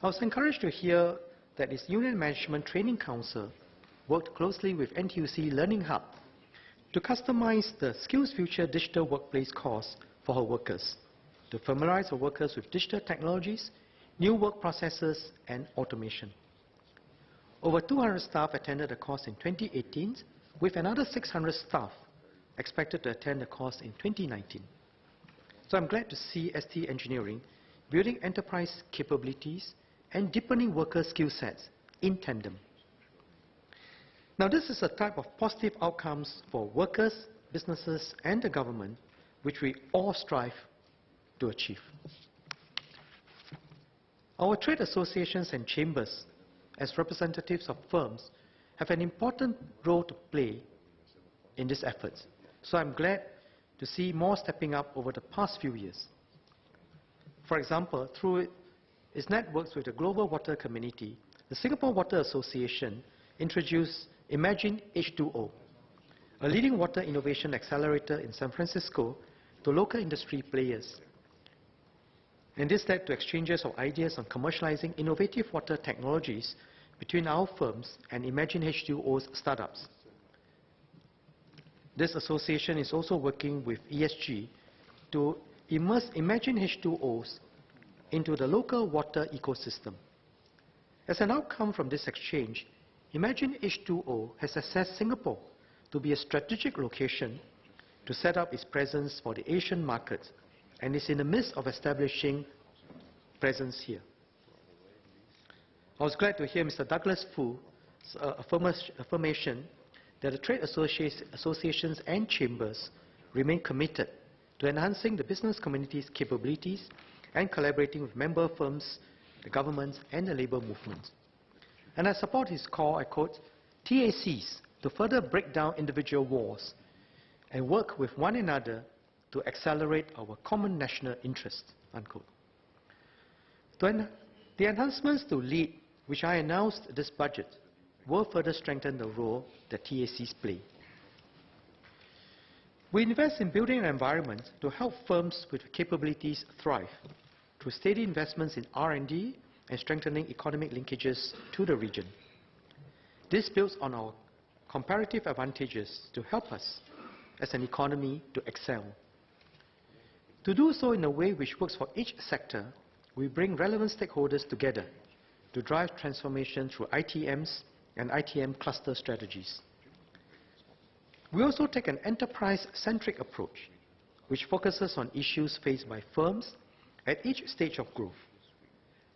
I was encouraged to hear that its Union Management Training Council worked closely with NTUC Learning Hub to customize the Skills Future digital workplace course for her workers, to familiarize her workers with digital technologies, new work processes and automation. Over 200 staff attended the course in 2018, with another 600 staff expected to attend the course in 2019. So I'm glad to see ST Engineering building enterprise capabilities and deepening worker skill sets in tandem. Now, this is a type of positive outcomes for workers, businesses, and the government, which we all strive to achieve. Our trade associations and chambers, as representatives of firms, have an important role to play in this effort. So I'm glad to see more stepping up over the past few years. For example, through its networks with the global water community, the Singapore Water Association introduced Imagine H2O, a leading water innovation accelerator in San Francisco, to local industry players. And this led to exchanges of ideas on commercializing innovative water technologies between our firms and Imagine H2O's startups. This association is also working with ESG to immerse Imagine H2Os into the local water ecosystem. As an outcome from this exchange, Imagine H2O has assessed Singapore to be a strategic location to set up its presence for the Asian market, and is in the midst of establishing presence here. I was glad to hear Mr. Douglas Fu's affirmation that the trade associations and chambers remain committed to enhancing the business community's capabilities and collaborating with member firms, the government, and the labour movement. And I support his call, I quote, TACs to further break down individual walls and work with one another to accelerate our common national interest, unquote. The enhancements to LEAD, which I announced this budget, will further strengthen the role that TACs play. We invest in building an environment to help firms with capabilities thrive through steady investments in R&D and strengthening economic linkages to the region. This builds on our comparative advantages to help us as an economy to excel. To do so in a way which works for each sector, we bring relevant stakeholders together to drive transformation through ITMs and ITM cluster strategies. We also take an enterprise-centric approach, which focuses on issues faced by firms at each stage of growth.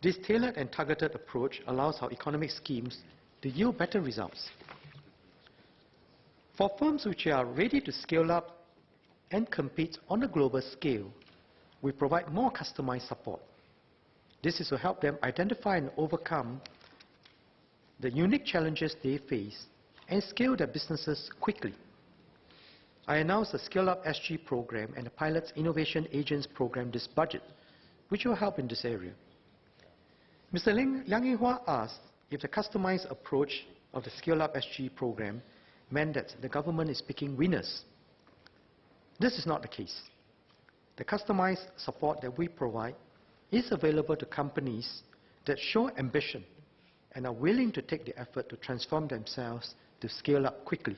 This tailored and targeted approach allows our economic schemes to yield better results. For firms which are ready to scale up and compete on a global scale, we provide more customized support. This is to help them identify and overcome the unique challenges they face and scale their businesses quickly. I announced the Scale Up SG program and the Pilot's Innovation Agents program this budget, which will help in this area. Mr. Liang Yinghua asked if the customized approach of the Scale Up SG program meant that the government is picking winners. This is not the case. The customized support that we provide is available to companies that show ambition and are willing to take the effort to transform themselves to scale up quickly.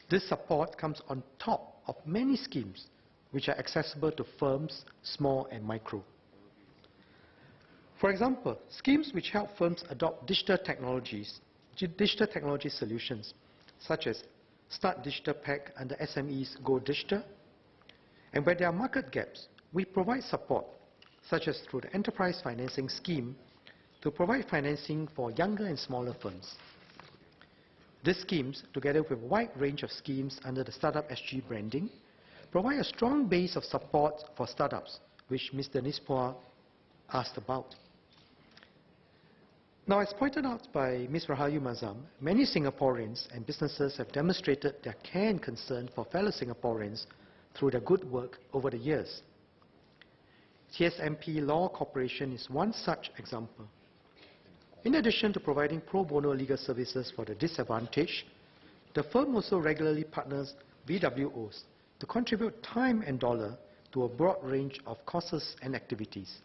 This support comes on top of many schemes which are accessible to firms, small and micro. For example, schemes which help firms adopt digital technology solutions, such as Start Digital Pack under SMEs Go Digital, and where there are market gaps, we provide support, such as through the Enterprise Financing Scheme, to provide financing for younger and smaller firms. These schemes, together with a wide range of schemes under the Startup SG branding, provide a strong base of support for startups, which Mr. Nispoa asked about. Now, as pointed out by Ms. Rahayu Mazam, many Singaporeans and businesses have demonstrated their care and concern for fellow Singaporeans through their good work over the years. TSMP Law Corporation is one such example. In addition to providing pro bono legal services for the disadvantaged, the firm also regularly partners VWOs to contribute time and dollar to a broad range of causes and activities.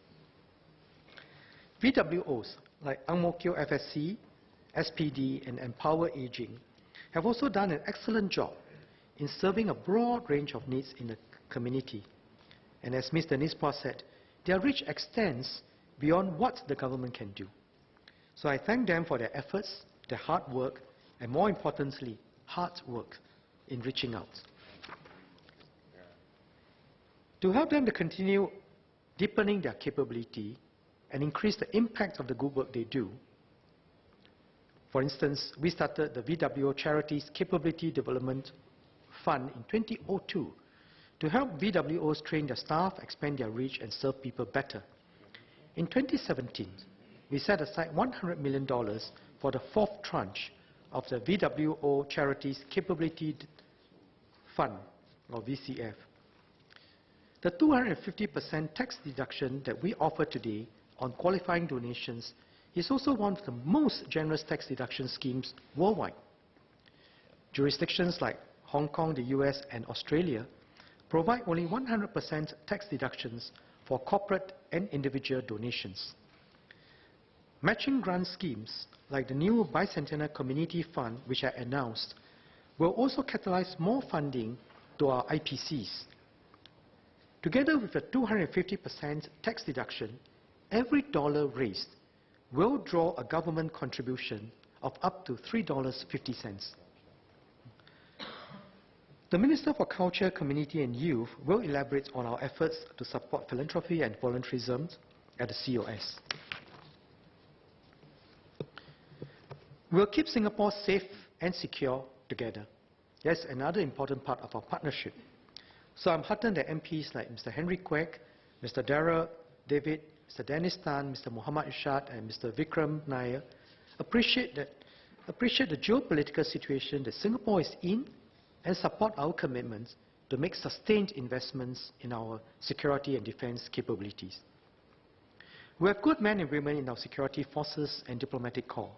VWOs like Ang Mo Kio FSC, SPD, and Empower Aging have also done an excellent job in serving a broad range of needs in the community. And as Mr. Nispoa said, their reach extends beyond what the government can do. So I thank them for their efforts, their hard work, and more importantly, hard work in reaching out. To help them to continue deepening their capability and increase the impact of the good work they do, for instance, we started the VWO Charities Capability Development Fund in 2002 to help VWOs train their staff, expand their reach, and serve people better. In 2017, we set aside $100 million for the fourth tranche of the VWO Charities Capability Fund, or VCF. The 250% tax deduction that we offer today on qualifying donations is also one of the most generous tax deduction schemes worldwide. Jurisdictions like Hong Kong, the US, and Australia provide only 100% tax deductions for corporate and individual donations. Matching grant schemes like the new Bicentennial Community Fund, which I announced, will also catalyze more funding to our IPCs. Together with a 250% tax deduction, every dollar raised will draw a government contribution of up to $3.50. The Minister for Culture, Community and Youth will elaborate on our efforts to support philanthropy and volunteerism at the COS. We'll keep Singapore safe and secure together. That's another important part of our partnership. So I'm heartened that MPs like Mr. Henry Kwek, Mr. Darrell David, Mr. Dennis Tan, Mr. Muhammad Ishad, and Mr. Vikram Nair appreciate the geopolitical situation that Singapore is in and support our commitments to make sustained investments in our security and defense capabilities. We have good men and women in our security forces and diplomatic corps,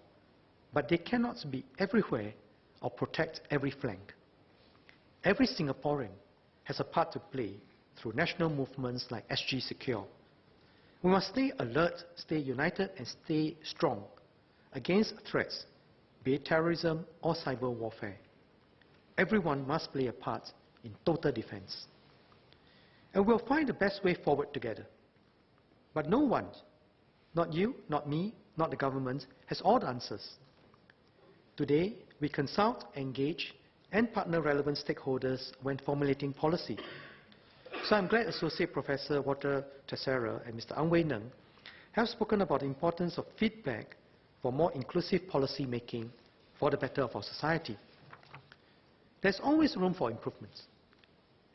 but they cannot be everywhere or protect every flank. Every Singaporean has a part to play through national movements like SG Secure. We must stay alert, stay united, and stay strong against threats, be it terrorism or cyber warfare. Everyone must play a part in total defense. And we'll find the best way forward together. But no one, not you, not me, not the government, has all the answers. Today, we consult, engage, and partner relevant stakeholders when formulating policy. So I'm glad Associate Professor Walter Teixeira and Mr. Ang Wei Neng have spoken about the importance of feedback for more inclusive policy making for the better of our society. There's always room for improvements,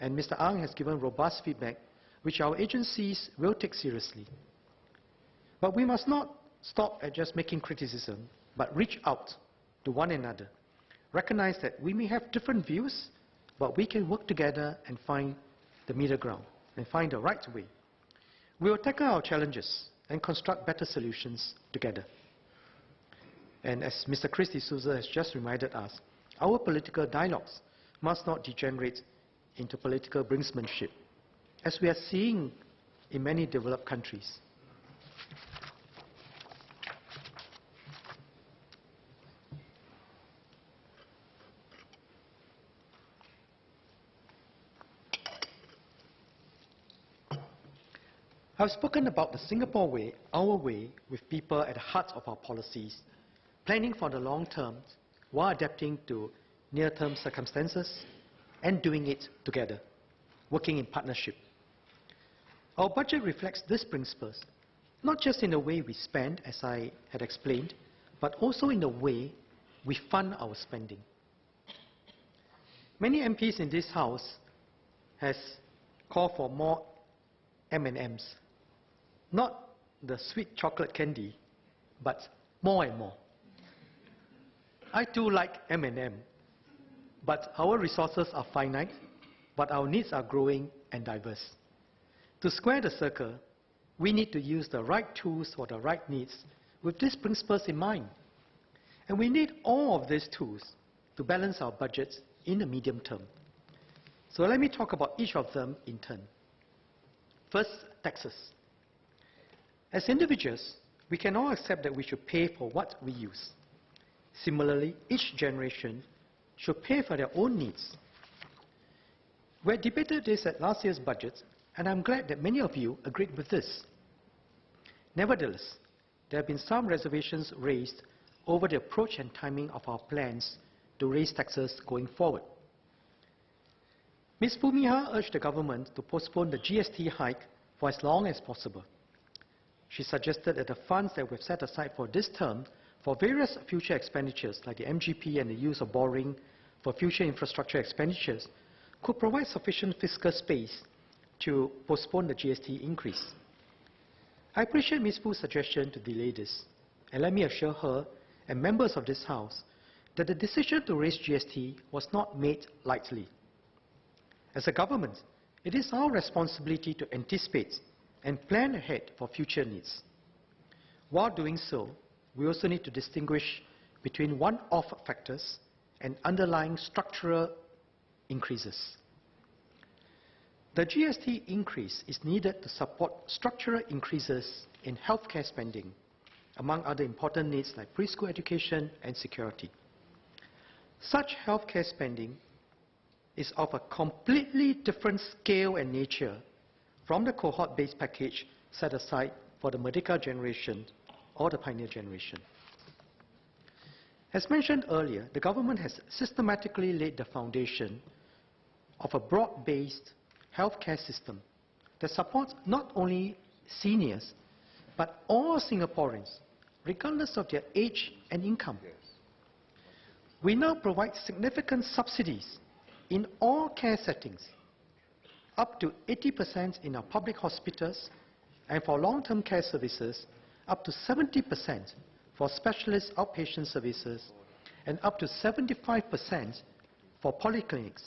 and Mr. Ang has given robust feedback which our agencies will take seriously. But we must not stop at just making criticism, but reach out to one another. Recognize that we may have different views, but we can work together and find the middle ground and find the right way. We will tackle our challenges and construct better solutions together. And as Mr. Chris D'Souza has just reminded us, our political dialogues must not degenerate into political brinksmanship, as we are seeing in many developed countries. I've spoken about the Singapore way, our way, with people at the heart of our policies, planning for the long term while adapting to near-term circumstances and doing it together, working in partnership. Our budget reflects these principles, not just in the way we spend, as I had explained, but also in the way we fund our spending. Many MPs in this House has called for more M&Ms. Not the sweet chocolate candy, but more and more. I too like M&M, but our resources are finite, but our needs are growing and diverse. To square the circle, we need to use the right tools for the right needs with these principles in mind. And we need all of these tools to balance our budgets in the medium term. So let me talk about each of them in turn. First, taxes. As individuals, we can all accept that we should pay for what we use. Similarly, each generation should pay for their own needs. We debated this at last year's budget, and I'm glad that many of you agreed with this. Nevertheless, there have been some reservations raised over the approach and timing of our plans to raise taxes going forward. Ms. Bhumiha urged the government to postpone the GST hike for as long as possible. She suggested that the funds that we've set aside for this term for various future expenditures like the MGP and the use of borrowing for future infrastructure expenditures could provide sufficient fiscal space to postpone the GST increase. I appreciate Ms. Bhu's suggestion to delay this, and let me assure her and members of this House that the decision to raise GST was not made lightly. As a government, it is our responsibility to anticipate and plan ahead for future needs. While doing so, we also need to distinguish between one-off factors and underlying structural increases. The GST increase is needed to support structural increases in healthcare spending, among other important needs like preschool education and security. Such healthcare spending is of a completely different scale and nature from the cohort-based package set aside for the Merdeka generation or the Pioneer generation. As mentioned earlier, the government has systematically laid the foundation of a broad-based healthcare system that supports not only seniors, but all Singaporeans, regardless of their age and income. We now provide significant subsidies in all care settings, up to 80% in our public hospitals, and for long-term care services, up to 70% for specialist outpatient services, and up to 75% for polyclinics.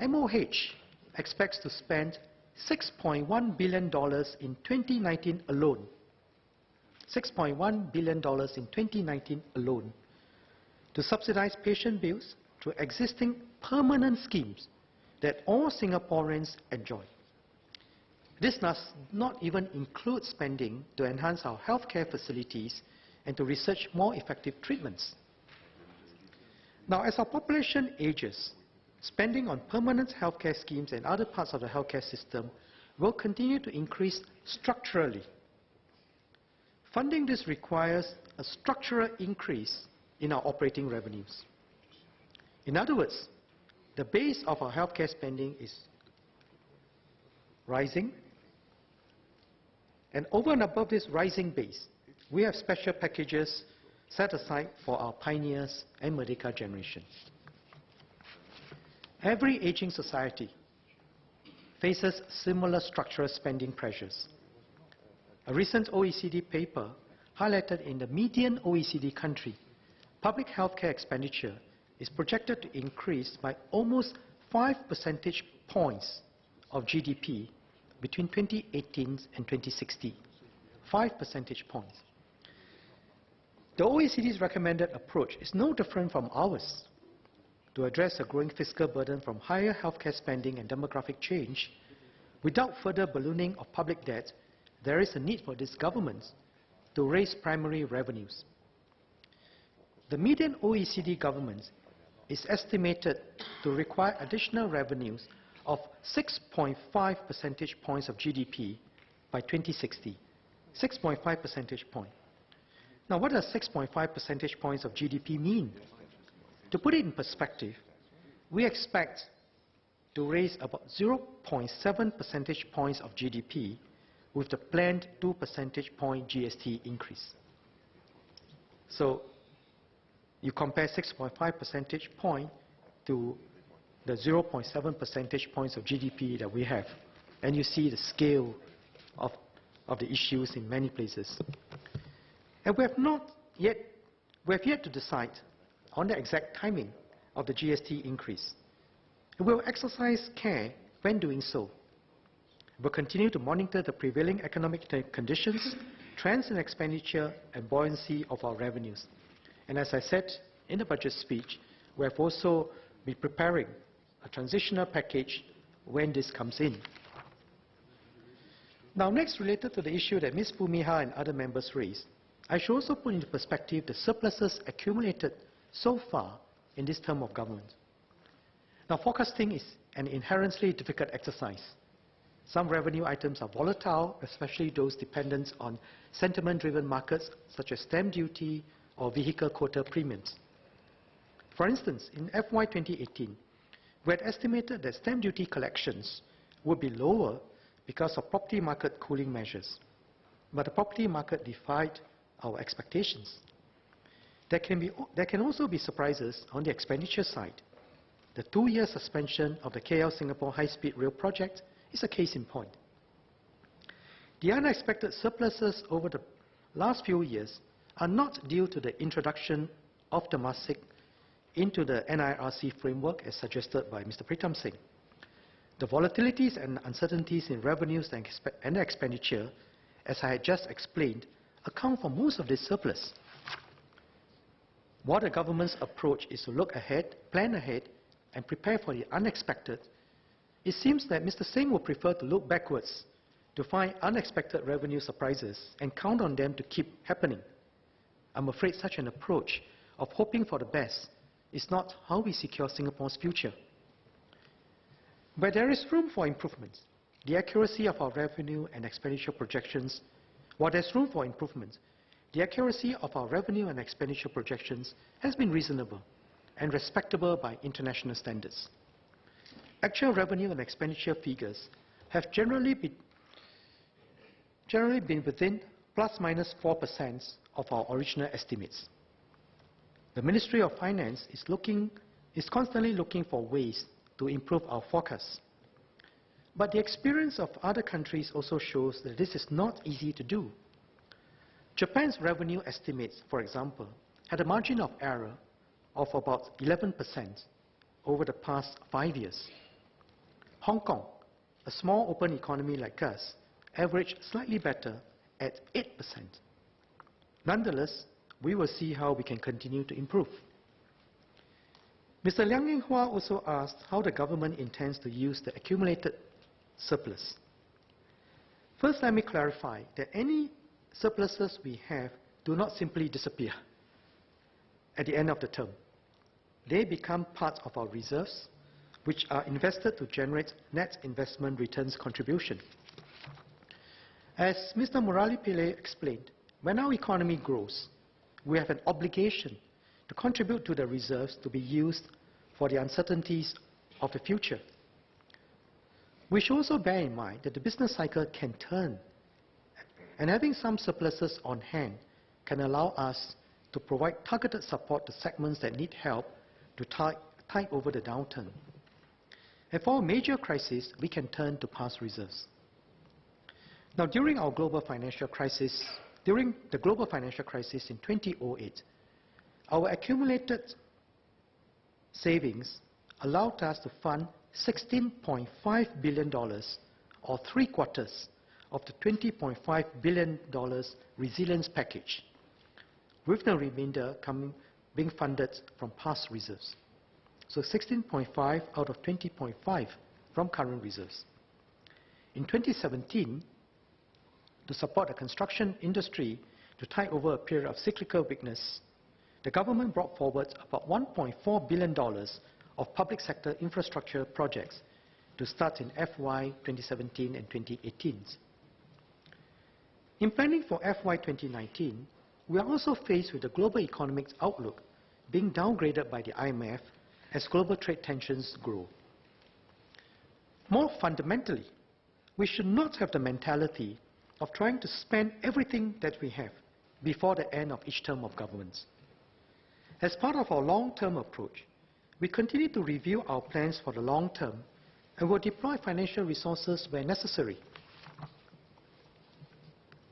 MOH expects to spend $6.1 billion in 2019 alone. $6.1 billion in 2019 alone to subsidize patient bills through existing permanent schemes that all Singaporeans enjoy. This does not even include spending to enhance our healthcare facilities and to research more effective treatments. Now, as our population ages, spending on permanent healthcare schemes and other parts of the healthcare system will continue to increase structurally. Funding this requires a structural increase in our operating revenues. In other words, the base of our healthcare spending is rising, and over and above this rising base, we have special packages set aside for our pioneers and Merdeka generations. Every aging society faces similar structural spending pressures. A recent OECD paper highlighted in the median OECD country, public healthcare expenditure is projected to increase by almost 5 percentage points of GDP between 2018 and 2060. 5 percentage points. The OECD's recommended approach is no different from ours. To address a growing fiscal burden from higher healthcare spending and demographic change, without further ballooning of public debt, there is a need for these governments to raise primary revenues. The median OECD government is estimated to require additional revenues of 6.5 percentage points of GDP by 2060. 6.5 percentage points. Now, what does 6.5 percentage points of GDP mean? To put it in perspective, we expect to raise about 0.7 percentage points of GDP with the planned 2 percentage point GST increase. So, you compare 6.5 percentage point to the 0.7 percentage points of GDP that we have, and you see the scale of the issues in many places. And we have yet to decide on the exact timing of the GST increase. We will exercise care when doing so. We will continue to monitor the prevailing economic conditions, trends in expenditure, and buoyancy of our revenues. And as I said in the budget speech, we have also been preparing a transitional package when this comes in. Now, next, related to the issue that Ms. Bhumiha and other members raised, I should also put into perspective the surpluses accumulated so far in this term of government. Now, forecasting is an inherently difficult exercise. Some revenue items are volatile, especially those dependent on sentiment-driven markets such as stamp duty or vehicle quota premiums. For instance, in FY 2018, We had estimated that stamp duty collections would be lower because of property market cooling measures. But the property market defied our expectations. There can also be surprises on the expenditure side. The 2-year suspension of the KL-Singapore high-speed rail project is a case in point. The unexpected surpluses over the last few years are not due to the introduction of Temasek into the NIRC framework as suggested by Mr. Pritam Singh. The volatilities and uncertainties in revenues and expenditure, as I had just explained, account for most of this surplus. While the government's approach is to look ahead, plan ahead, and prepare for the unexpected, it seems that Mr. Singh would prefer to look backwards to find unexpected revenue surprises and count on them to keep happening. I'm afraid such an approach of hoping for the best is not how we secure Singapore's future. But there is room for improvement. The accuracy of our revenue and expenditure projections, while there's room for improvement, the accuracy of our revenue and expenditure projections has been reasonable and respectable by international standards. Actual revenue and expenditure figures have generally been within plus minus 4% of our original estimates. The Ministry of Finance is constantly looking for ways to improve our forecasts. But the experience of other countries also shows that this is not easy to do. Japan's revenue estimates, for example, had a margin of error of about 11% over the past 5 years. Hong Kong, a small open economy like us, averaged slightly better at 8%. Nonetheless, we will see how we can continue to improve. Mr. Liang Eng Hua also asked how the government intends to use the accumulated surplus. First, let me clarify that any surpluses we have do not simply disappear at the end of the term. They become part of our reserves, which are invested to generate net investment returns contribution. As Mr. Murali Pillai explained, when our economy grows, we have an obligation to contribute to the reserves to be used for the uncertainties of the future. We should also bear in mind that the business cycle can turn, and having some surpluses on hand can allow us to provide targeted support to segments that need help to tide over the downturn. And for a major crisis, we can turn to past reserves. Now, during the global financial crisis in 2008, our accumulated savings allowed us to fund $16.5 billion, or 3/4 of the $20.5 billion resilience package, with the remainder being funded from past reserves. So 16.5 out of 20.5 from current reserves. In 2017, to support the construction industry to tide over a period of cyclical weakness, the government brought forward about $1.4 billion of public sector infrastructure projects to start in FY 2017 and 2018. In planning for FY 2019, we are also faced with the global economic outlook being downgraded by the IMF as global trade tensions grow. More fundamentally, we should not have the mentality of trying to spend everything that we have before the end of each term of government. As part of our long-term approach, we continue to review our plans for the long term and will deploy financial resources where necessary.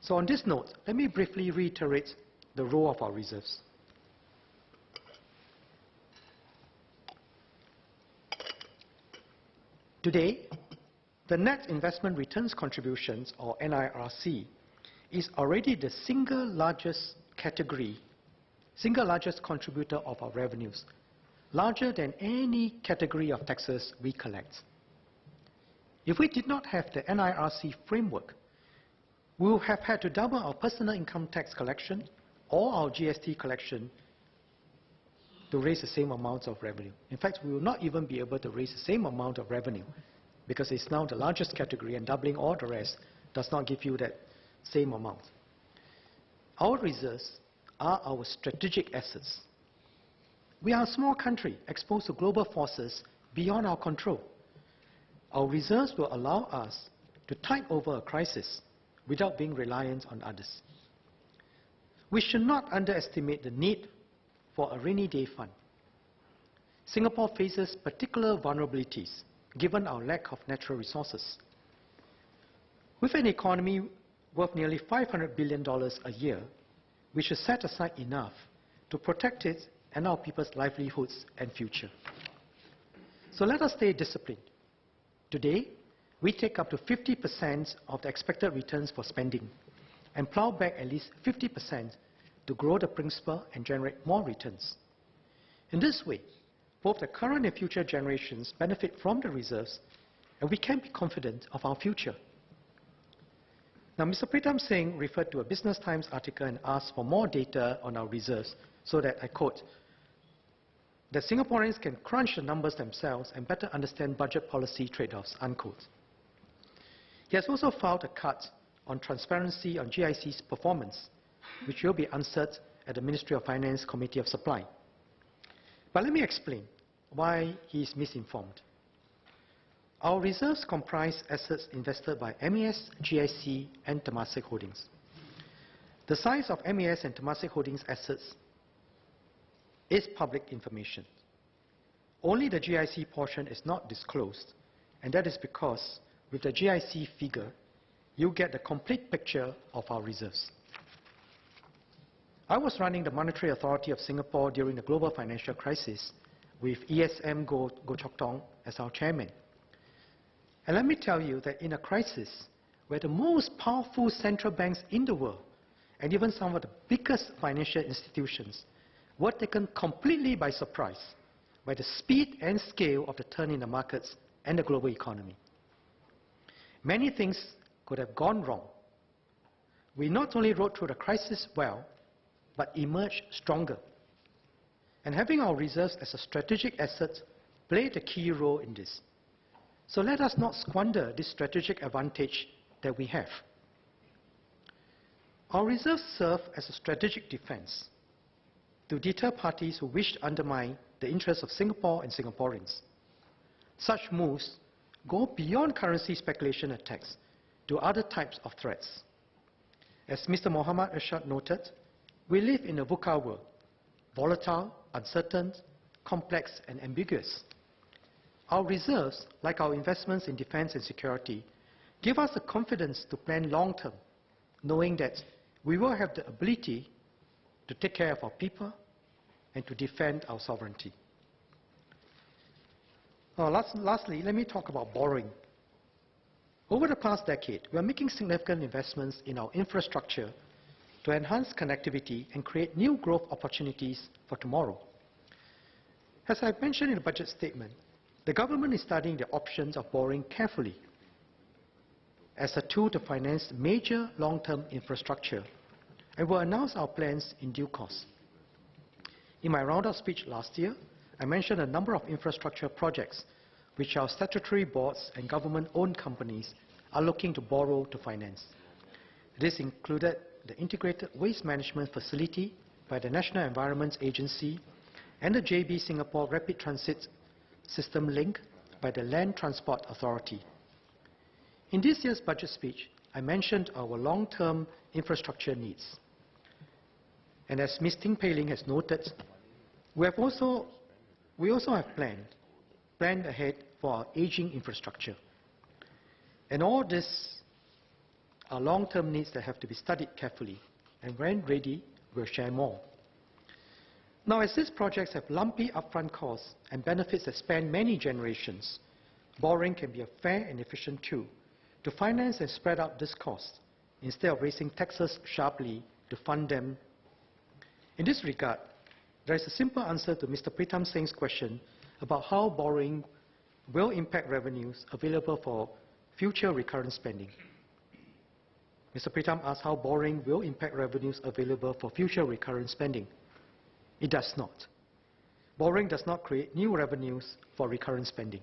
So on this note, let me briefly reiterate the role of our reserves. Today, the net investment returns contributions, or NIRC, is already the single largest contributor of our revenues, larger than any category of taxes we collect. If we did not have the NIRC framework, we would have had to double our personal income tax collection or our GST collection to raise the same amount of revenue. In fact, we will not even be able to raise the same amount of revenue because it's now the largest category, and doubling all the rest does not give you that same amount. Our reserves are our strategic assets. We are a small country exposed to global forces beyond our control. Our reserves will allow us to tide over a crisis without being reliant on others. We should not underestimate the need for a rainy day fund. Singapore faces particular vulnerabilities given our lack of natural resources. With an economy worth nearly $500 billion a year, we should set aside enough to protect it and our people's livelihoods and future. So let us stay disciplined. Today, we take up to 50% of the expected returns for spending and plow back at least 50% to grow the principal and generate more returns. In this way, both the current and future generations benefit from the reserves, and we can be confident of our future. Now, Mr. Pritam Singh referred to a Business Times article and asked for more data on our reserves so that, I quote, that Singaporeans can crunch the numbers themselves and better understand budget policy trade-offs, unquote. He has also filed a cut on transparency on GIC's performance, which will be answered at the Ministry of Finance Committee of Supply. But let me explain why he is misinformed. Our reserves comprise assets invested by MAS, GIC, and Temasek Holdings. The size of MAS and Temasek Holdings assets is public information. Only the GIC portion is not disclosed, and that is because with the GIC figure, you get the complete picture of our reserves. I was running the Monetary Authority of Singapore during the global financial crisis with ESM Goh Chok Tong as our chairman. And let me tell you that in a crisis where the most powerful central banks in the world and even some of the biggest financial institutions were taken completely by surprise by the speed and scale of the turn in the markets and the global economy. Many things could have gone wrong. We not only rode through the crisis well, but emerged stronger. And having our reserves as a strategic asset played a key role in this. So let us not squander this strategic advantage that we have. Our reserves serve as a strategic defense to deter parties who wish to undermine the interests of Singapore and Singaporeans. Such moves go beyond currency speculation attacks to other types of threats. As Mr. Mohammad Rashad noted, we live in a VUCA world, volatile, uncertain, complex, and ambiguous. Our reserves, like our investments in defense and security, give us the confidence to plan long-term, knowing that we will have the ability to take care of our people and to defend our sovereignty. Lastly, let me talk about borrowing. Over the past decade, we are making significant investments in our infrastructure to enhance connectivity and create new growth opportunities for tomorrow. As I mentioned in the budget statement, the government is studying the options of borrowing carefully as a tool to finance major long-term infrastructure, and will announce our plans in due course. In my roundup speech last year, I mentioned a number of infrastructure projects which our statutory boards and government-owned companies are looking to borrow to finance. This included the Integrated Waste Management Facility by the National Environment Agency and the JB Singapore Rapid Transit System Link by the Land Transport Authority. In this year's budget speech, I mentioned our long-term infrastructure needs. And as Ms. Ting Pei Ling has noted, we also have planned ahead for our aging infrastructure. And all this are long-term needs that have to be studied carefully, and when ready, we'll share more. Now, as these projects have lumpy upfront costs and benefits that span many generations, borrowing can be a fair and efficient tool to finance and spread out this cost instead of raising taxes sharply to fund them. In this regard, there is a simple answer to Mr. Pritam Singh's question about how borrowing will impact revenues available for future recurrent spending. Mr. Pritam asked how borrowing will impact revenues available for future recurrent spending. It does not. Borrowing does not create new revenues for recurrent spending.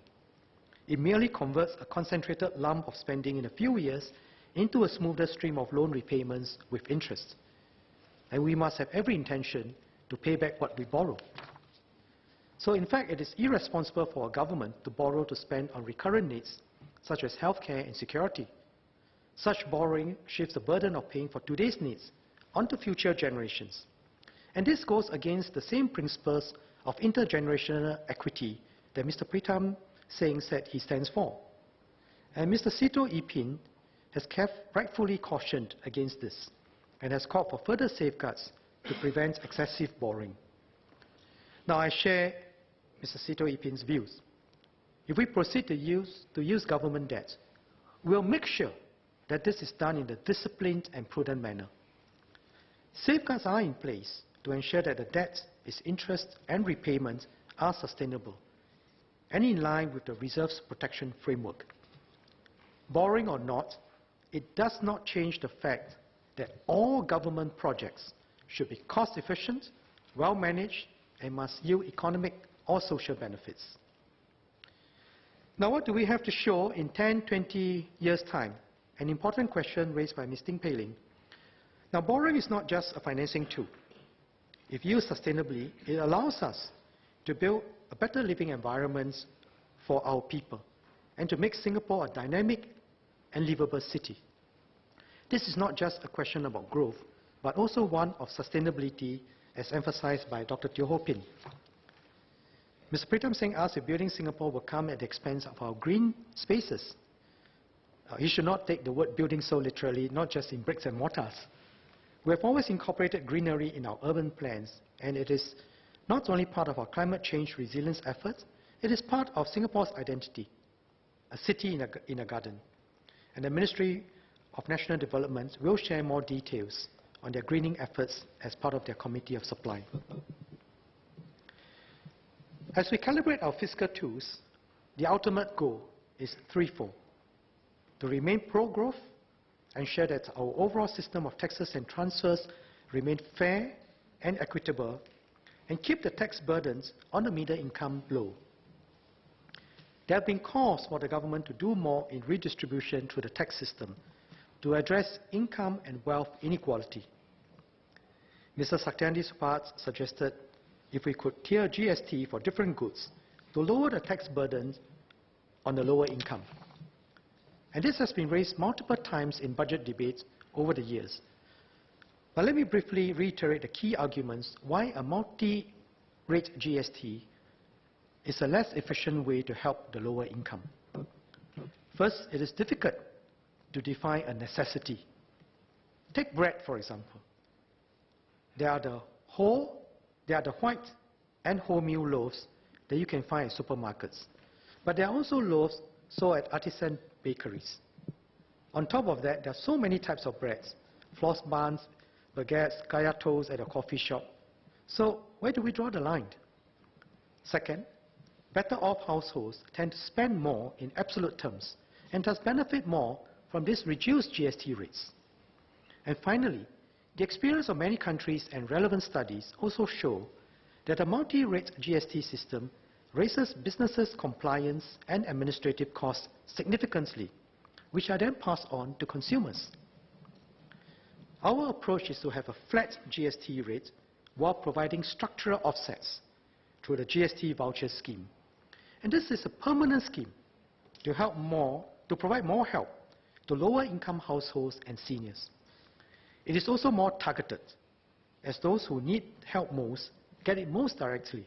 It merely converts a concentrated lump of spending in a few years into a smoother stream of loan repayments with interest. And we must have every intention to pay back what we borrow. So in fact, it is irresponsible for a government to borrow to spend on recurrent needs, such as healthcare and security. Such borrowing shifts the burden of paying for today's needs onto future generations. And this goes against the same principles of intergenerational equity that Mr. Pritam Singh said he stands for. And Mr. Sito Ipin has rightfully cautioned against this and has called for further safeguards to prevent excessive borrowing. Now, I share Mr. Sito Ipin's views. If we proceed to use government debt, we'll make sure that this is done in a disciplined and prudent manner. Safeguards are in place to ensure that the debt, its interest and repayment are sustainable and in line with the Reserves Protection Framework. Borrowing or not, it does not change the fact that all government projects should be cost-efficient, well-managed, and must yield economic or social benefits. Now, what do we have to show in 10, 20 years' time? An important question raised by Ms. Ting Pei Ling. Now, borrowing is not just a financing tool. If used sustainably, it allows us to build a better living environment for our people and to make Singapore a dynamic and livable city. This is not just a question about growth, but also one of sustainability, as emphasized by Dr. Teo Ho Pin. Mr. Pritam Singh asked if building Singapore will come at the expense of our green spaces. He should not take the word building so literally, not just in bricks and mortars. We have always incorporated greenery in our urban plans, and it is not only part of our climate change resilience efforts, it is part of Singapore's identity, a city in a garden. And the Ministry of National Development will share more details on their greening efforts as part of their Committee of Supply. As we calibrate our fiscal tools, the ultimate goal is threefold: to remain pro-growth, ensure that our overall system of taxes and transfers remain fair and equitable, and keep the tax burdens on the middle income low. There have been calls for the government to do more in redistribution through the tax system to address income and wealth inequality. Mr. Saktiandi Supaat suggested if we could tier GST for different goods to lower the tax burdens on the lower income. And this has been raised multiple times in budget debates over the years. But let me briefly reiterate the key arguments why a multi-rate GST is a less efficient way to help the lower income. First, it is difficult to define a necessity. Take bread, for example. There are the white and wholemeal loaves that you can find at supermarkets. But there are also loaves sold at artisan bakeries. On top of that, there are so many types of breads: floss buns, baguettes, kaya toast at a coffee shop. So where do we draw the line? Second, better off households tend to spend more in absolute terms and thus benefit more from these reduced GST rates. And finally, the experience of many countries and relevant studies also show that a multi-rate GST system raises businesses' compliance and administrative costs significantly, which are then passed on to consumers. Our approach is to have a flat GST rate while providing structural offsets through the GST voucher scheme. And this is a permanent scheme to provide more help to lower-income households and seniors. It is also more targeted, as those who need help most get it most directly.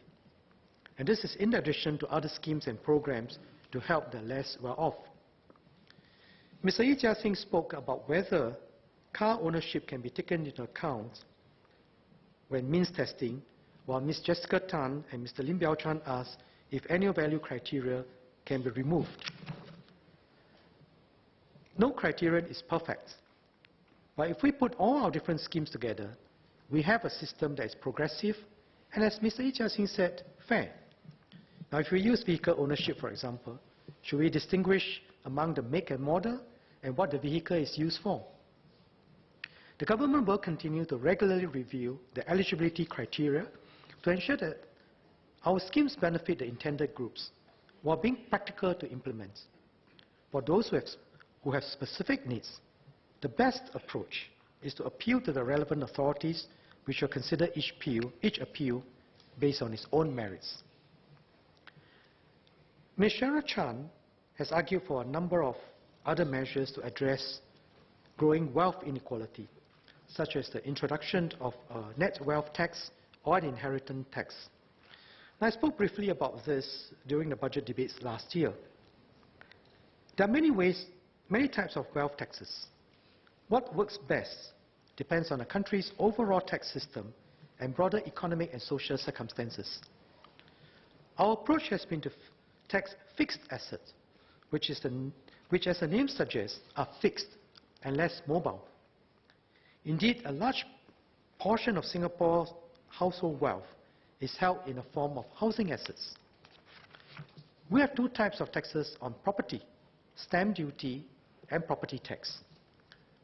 And this is in addition to other schemes and programs to help the less well-off. Mr. Yee Chia Sing spoke about whether car ownership can be taken into account when means testing, while Ms. Jessica Tan and Mr. Lim Biao Chuan asked if annual value criteria can be removed. No criterion is perfect, but if we put all our different schemes together, we have a system that is progressive and, as Mr. Yee Chia Sing said, fair. Now, if we use vehicle ownership, for example, should we distinguish among the make and model and what the vehicle is used for? The government will continue to regularly review the eligibility criteria to ensure that our schemes benefit the intended groups while being practical to implement. For those who have specific needs, the best approach is to appeal to the relevant authorities, which will consider each appeal based on its own merits. Ms. Shara Chan has argued for a number of other measures to address growing wealth inequality, such as the introduction of a net wealth tax or an inheritance tax. And I spoke briefly about this during the budget debates last year. There are many types of wealth taxes. What works best depends on a country's overall tax system and broader economic and social circumstances. Our approach has been to tax fixed assets, which, as the name suggests, are fixed and less mobile. Indeed, a large portion of Singapore's household wealth is held in the form of housing assets. We have two types of taxes on property: stamp duty and property tax.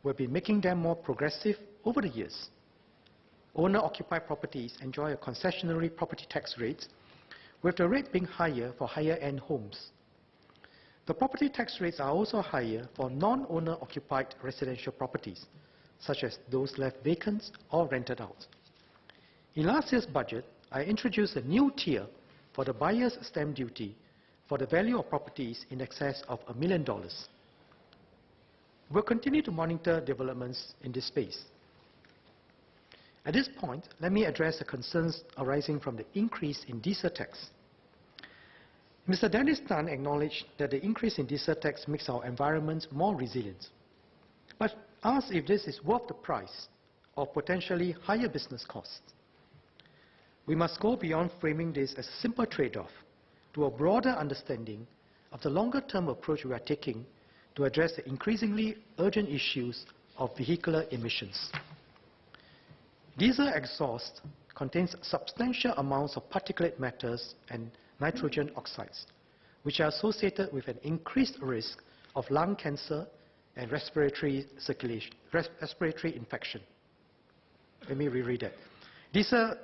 We've been making them more progressive over the years. Owner-occupied properties enjoy a concessionary property tax rate, with the rate being higher for higher-end homes. The property tax rates are also higher for non-owner occupied residential properties, such as those left vacant or rented out. In last year's budget, I introduced a new tier for the buyer's stamp duty for the value of properties in excess of $1 million. We'll continue to monitor developments in this space. At this point, let me address the concerns arising from the increase in diesel tax. Mr. Dennis Tan acknowledged that the increase in diesel tax makes our environment more resilient, but asked if this is worth the price of potentially higher business costs. We must go beyond framing this as a simple trade-off to a broader understanding of the longer-term approach we are taking to address the increasingly urgent issues of vehicular emissions. Diesel exhaust contains substantial amounts of particulate matters and nitrogen oxides, which are associated with an increased risk of lung cancer and respiratory infection. Let me reread that. Diesel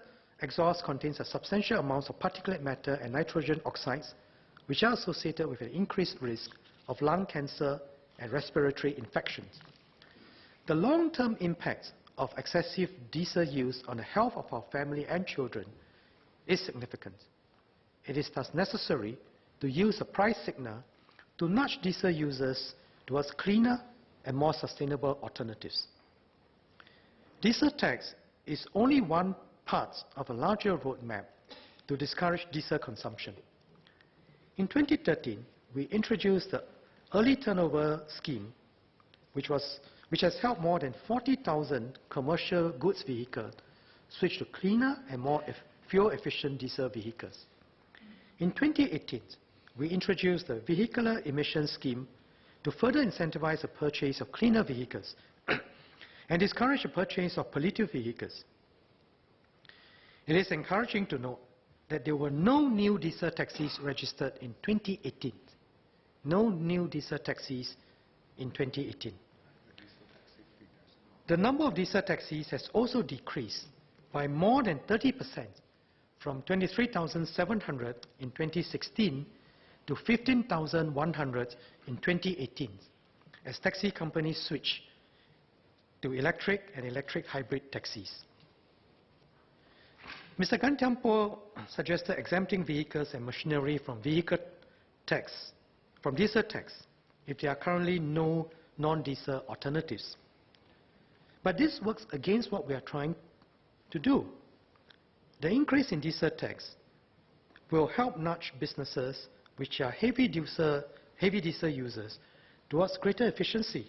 exhaust contains a substantial amounts of particulate matter and nitrogen oxides, which are associated with an increased risk of lung cancer and respiratory infections. The long-term impact of excessive diesel use on the health of our family and children is significant. It is thus necessary to use a price signal to nudge diesel users towards cleaner and more sustainable alternatives. Diesel tax is only one part of a larger roadmap to discourage diesel consumption. In 2013, we introduced the Early Turnover Scheme, which has helped more than 40,000 commercial goods vehicles switch to cleaner and more fuel-efficient diesel vehicles. In 2018, we introduced the Vehicular Emission Scheme to further incentivize the purchase of cleaner vehicles and discourage the purchase of polluting vehicles. It is encouraging to note that there were no new diesel taxis registered in 2018. No new diesel taxis in 2018. The number of diesel taxis has also decreased by more than 30%, from 23,700 in 2016 to 15,100 in 2018, as taxi companies switch to electric and electric hybrid taxis. Mr. Gan Thiam Poh suggested exempting vehicles and machinery from diesel tax if there are currently no non-diesel alternatives. But this works against what we are trying to do. The increase in diesel tax will help nudge businesses which are heavy diesel users towards greater efficiency.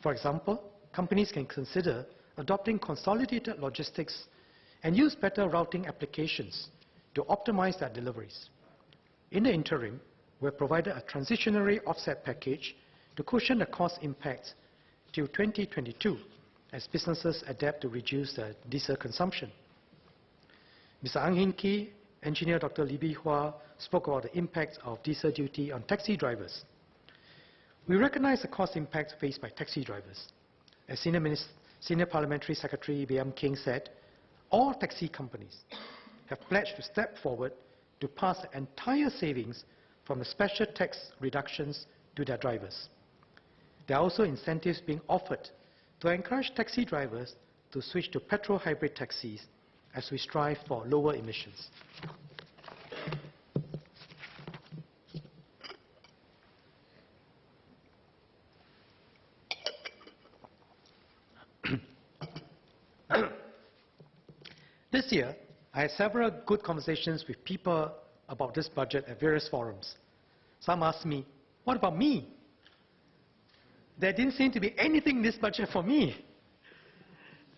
For example, companies can consider adopting consolidated logistics and use better routing applications to optimize their deliveries. In the interim, we have provided a transitionary offset package to cushion the cost impacts till 2022 as businesses adapt to reduce their diesel consumption. Mr. Ang Hin Kee, Engineer Dr. Lee Bee Hua spoke about the impact of diesel duty on taxi drivers. We recognize the cost impacts faced by taxi drivers. As Senior Parliamentary Secretary B.M. King said, all taxi companies have pledged to step forward to pass the entire savings from the special tax reductions to their drivers. There are also incentives being offered to encourage taxi drivers to switch to petrol hybrid taxis as we strive for lower emissions. This year, I had several good conversations with people about this budget at various forums. Some asked me, what about me? There didn't seem to be anything in this budget for me.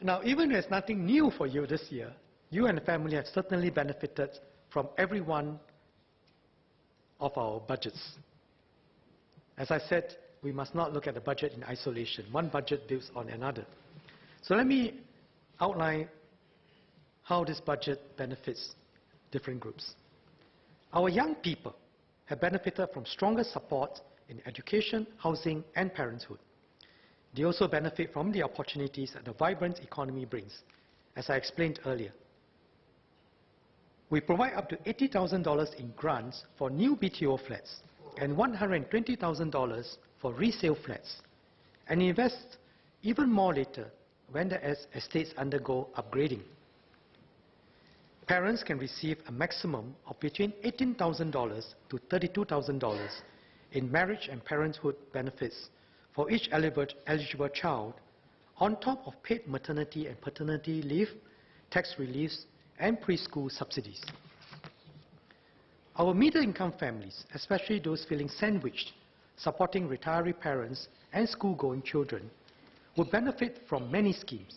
Now, even if there's nothing new for you this year, you and the family have certainly benefited from every one of our budgets. As I said, we must not look at the budget in isolation. One budget builds on another. So let me outline how this budget benefits different groups. Our young people have benefited from stronger support in education, housing, and parenthood. They also benefit from the opportunities that the vibrant economy brings, as I explained earlier. We provide up to $80,000 in grants for new BTO flats and $120,000 for resale flats, and invest even more later when the estates undergo upgrading. Parents can receive a maximum of between $18,000 to $32,000 in marriage and parenthood benefits for each eligible child, on top of paid maternity and paternity leave, tax reliefs, and preschool subsidies. Our middle-income families, especially those feeling sandwiched, supporting retiree parents and school-going children, would benefit from many schemes.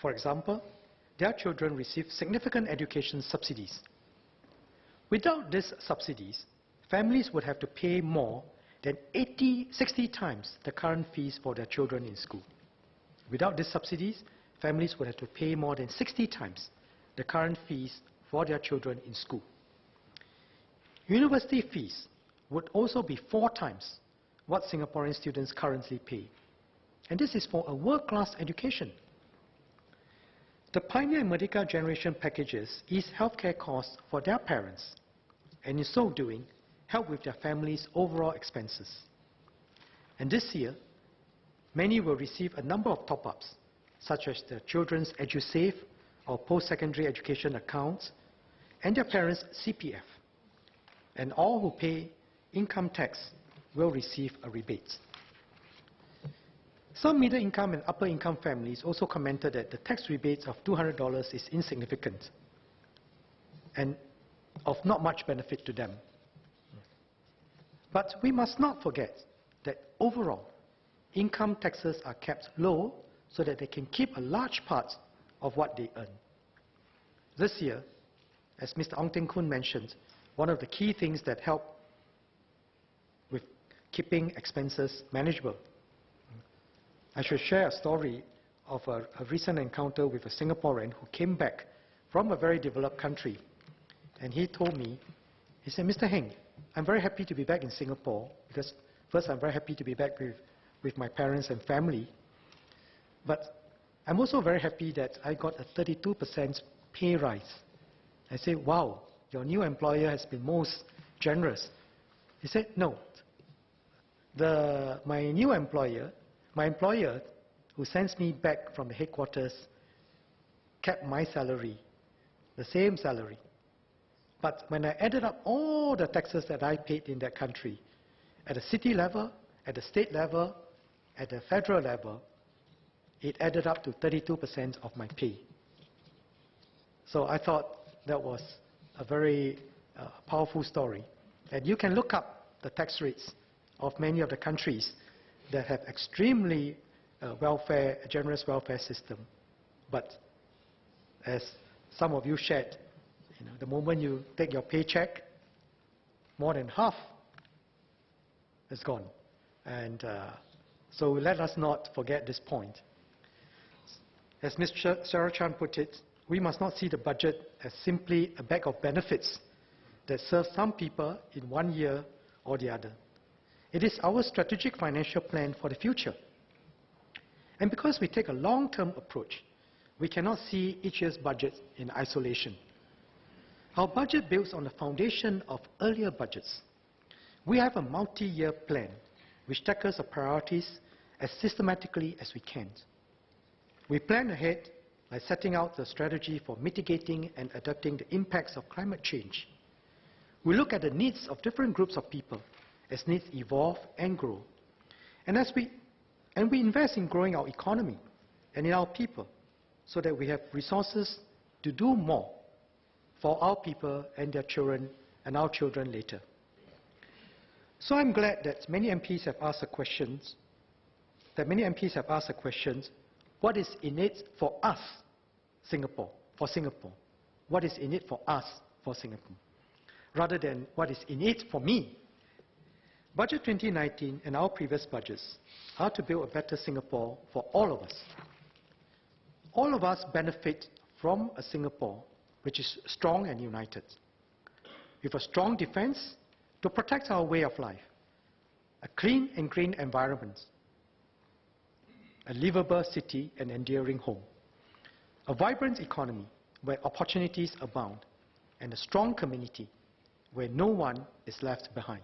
For example, their children receive significant education subsidies. Without these subsidies, families would have to pay more than 60 times the current fees for their children in school. Without these subsidies, families would have to pay more than 60 times the current fees for their children in school. University fees would also be 4 times what Singaporean students currently pay. And this is for a world-class education. The Pioneer and Merdeka generation packages ease healthcare costs for their parents, and in so doing, help with their family's overall expenses. And this year, many will receive a number of top-ups, such as their children's EduSave or post-secondary education accounts, and their parents' CPF. And all who pay income tax will receive a rebate. Some middle-income and upper-income families also commented that the tax rebates of $200 is insignificant and of not much benefit to them. But we must not forget that overall, income taxes are kept low so that they can keep a large part of what they earn. This year, as Mr. Ong Teng Koon mentioned, one of the key things that help with keeping expenses manageable. I should share a story of a recent encounter with a Singaporean who came back from a very developed country. And he told me, he said, Mr. Heng, I'm very happy to be back in Singapore because first I'm very happy to be back with my parents and family. But I'm also very happy that I got a 32% pay rise. I said, wow, your new employer has been most generous. He said, no. My employer who sends me back from the headquarters kept my salary, the same salary. But when I added up all the taxes that I paid in that country, at the city level, at the state level, at the federal level, it added up to 32% of my pay. So I thought that was a very powerful story. And you can look up the tax rates of many of the countries that have extremely generous welfare system. But as some of you shared, the moment you take your paycheck, more than half is gone. And so let us not forget this point. As Ms. Sarah Chan put it, we must not see the budget as simply a bag of benefits that serve some people in one year or the other. It is our strategic financial plan for the future. And because we take a long-term approach, we cannot see each year's budget in isolation. Our budget builds on the foundation of earlier budgets. We have a multi-year plan which tackles the priorities as systematically as we can. We plan ahead by setting out the strategy for mitigating and adapting the impacts of climate change. We look at the needs of different groups of people as needs evolve and grow. And we invest in growing our economy and in our people so that we have resources to do more for our people and their children and our children later. So I'm glad that many MPs have asked the questions, what is in it for us, Singapore, for Singapore? What is in it for us, for Singapore? Rather than what is in it for me. Budget 2019 and our previous budgets are to build a better Singapore for all of us. All of us benefit from a Singapore which is strong and united, with a strong defense to protect our way of life, a clean and green environment, a livable city and enduring home, a vibrant economy where opportunities abound, and a strong community where no one is left behind.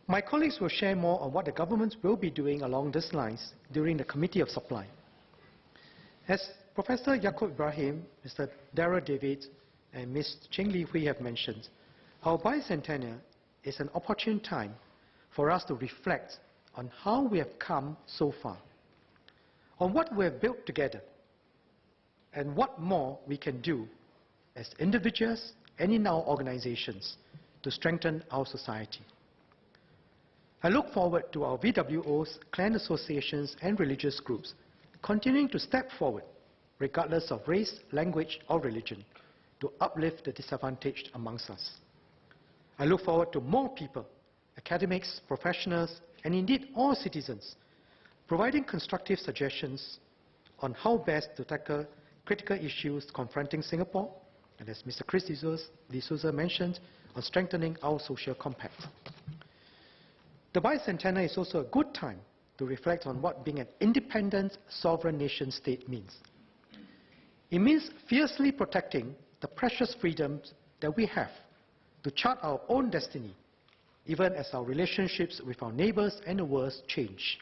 My colleagues will share more on what the government will be doing along these lines during the Committee of Supply. As Professor Yaacob Ibrahim, Mr. Darrell David, and Ms. Cheng Li Hui have mentioned, our bicentennial is an opportune time for us to reflect on how we have come so far, on what we have built together, and what more we can do as individuals and in our organizations to strengthen our society. I look forward to our VWOs, clan associations, and religious groups continuing to step forward, regardless of race, language, or religion, to uplift the disadvantaged amongst us. I look forward to more people, academics, professionals, and indeed all citizens, providing constructive suggestions on how best to tackle critical issues confronting Singapore, and as Mr. Chris De Souza mentioned, on strengthening our social compact. The bicentennial is also a good time to reflect on what being an independent, sovereign nation-state means. It means fiercely protecting the precious freedoms that we have to chart our own destiny, even as our relationships with our neighbors and the world change.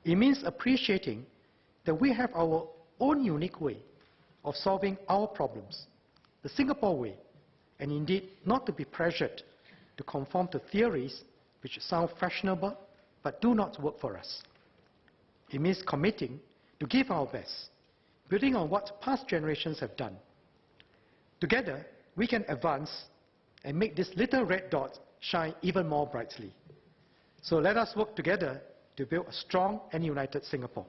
It means appreciating that we have our own unique way of solving our problems, the Singapore way, and indeed not to be pressured to conform to theories which sound fashionable but do not work for us. It means committing to give our best, building on what past generations have done. Together, we can advance and make this little red dot shine even more brightly. So let us work together to build a strong and united Singapore.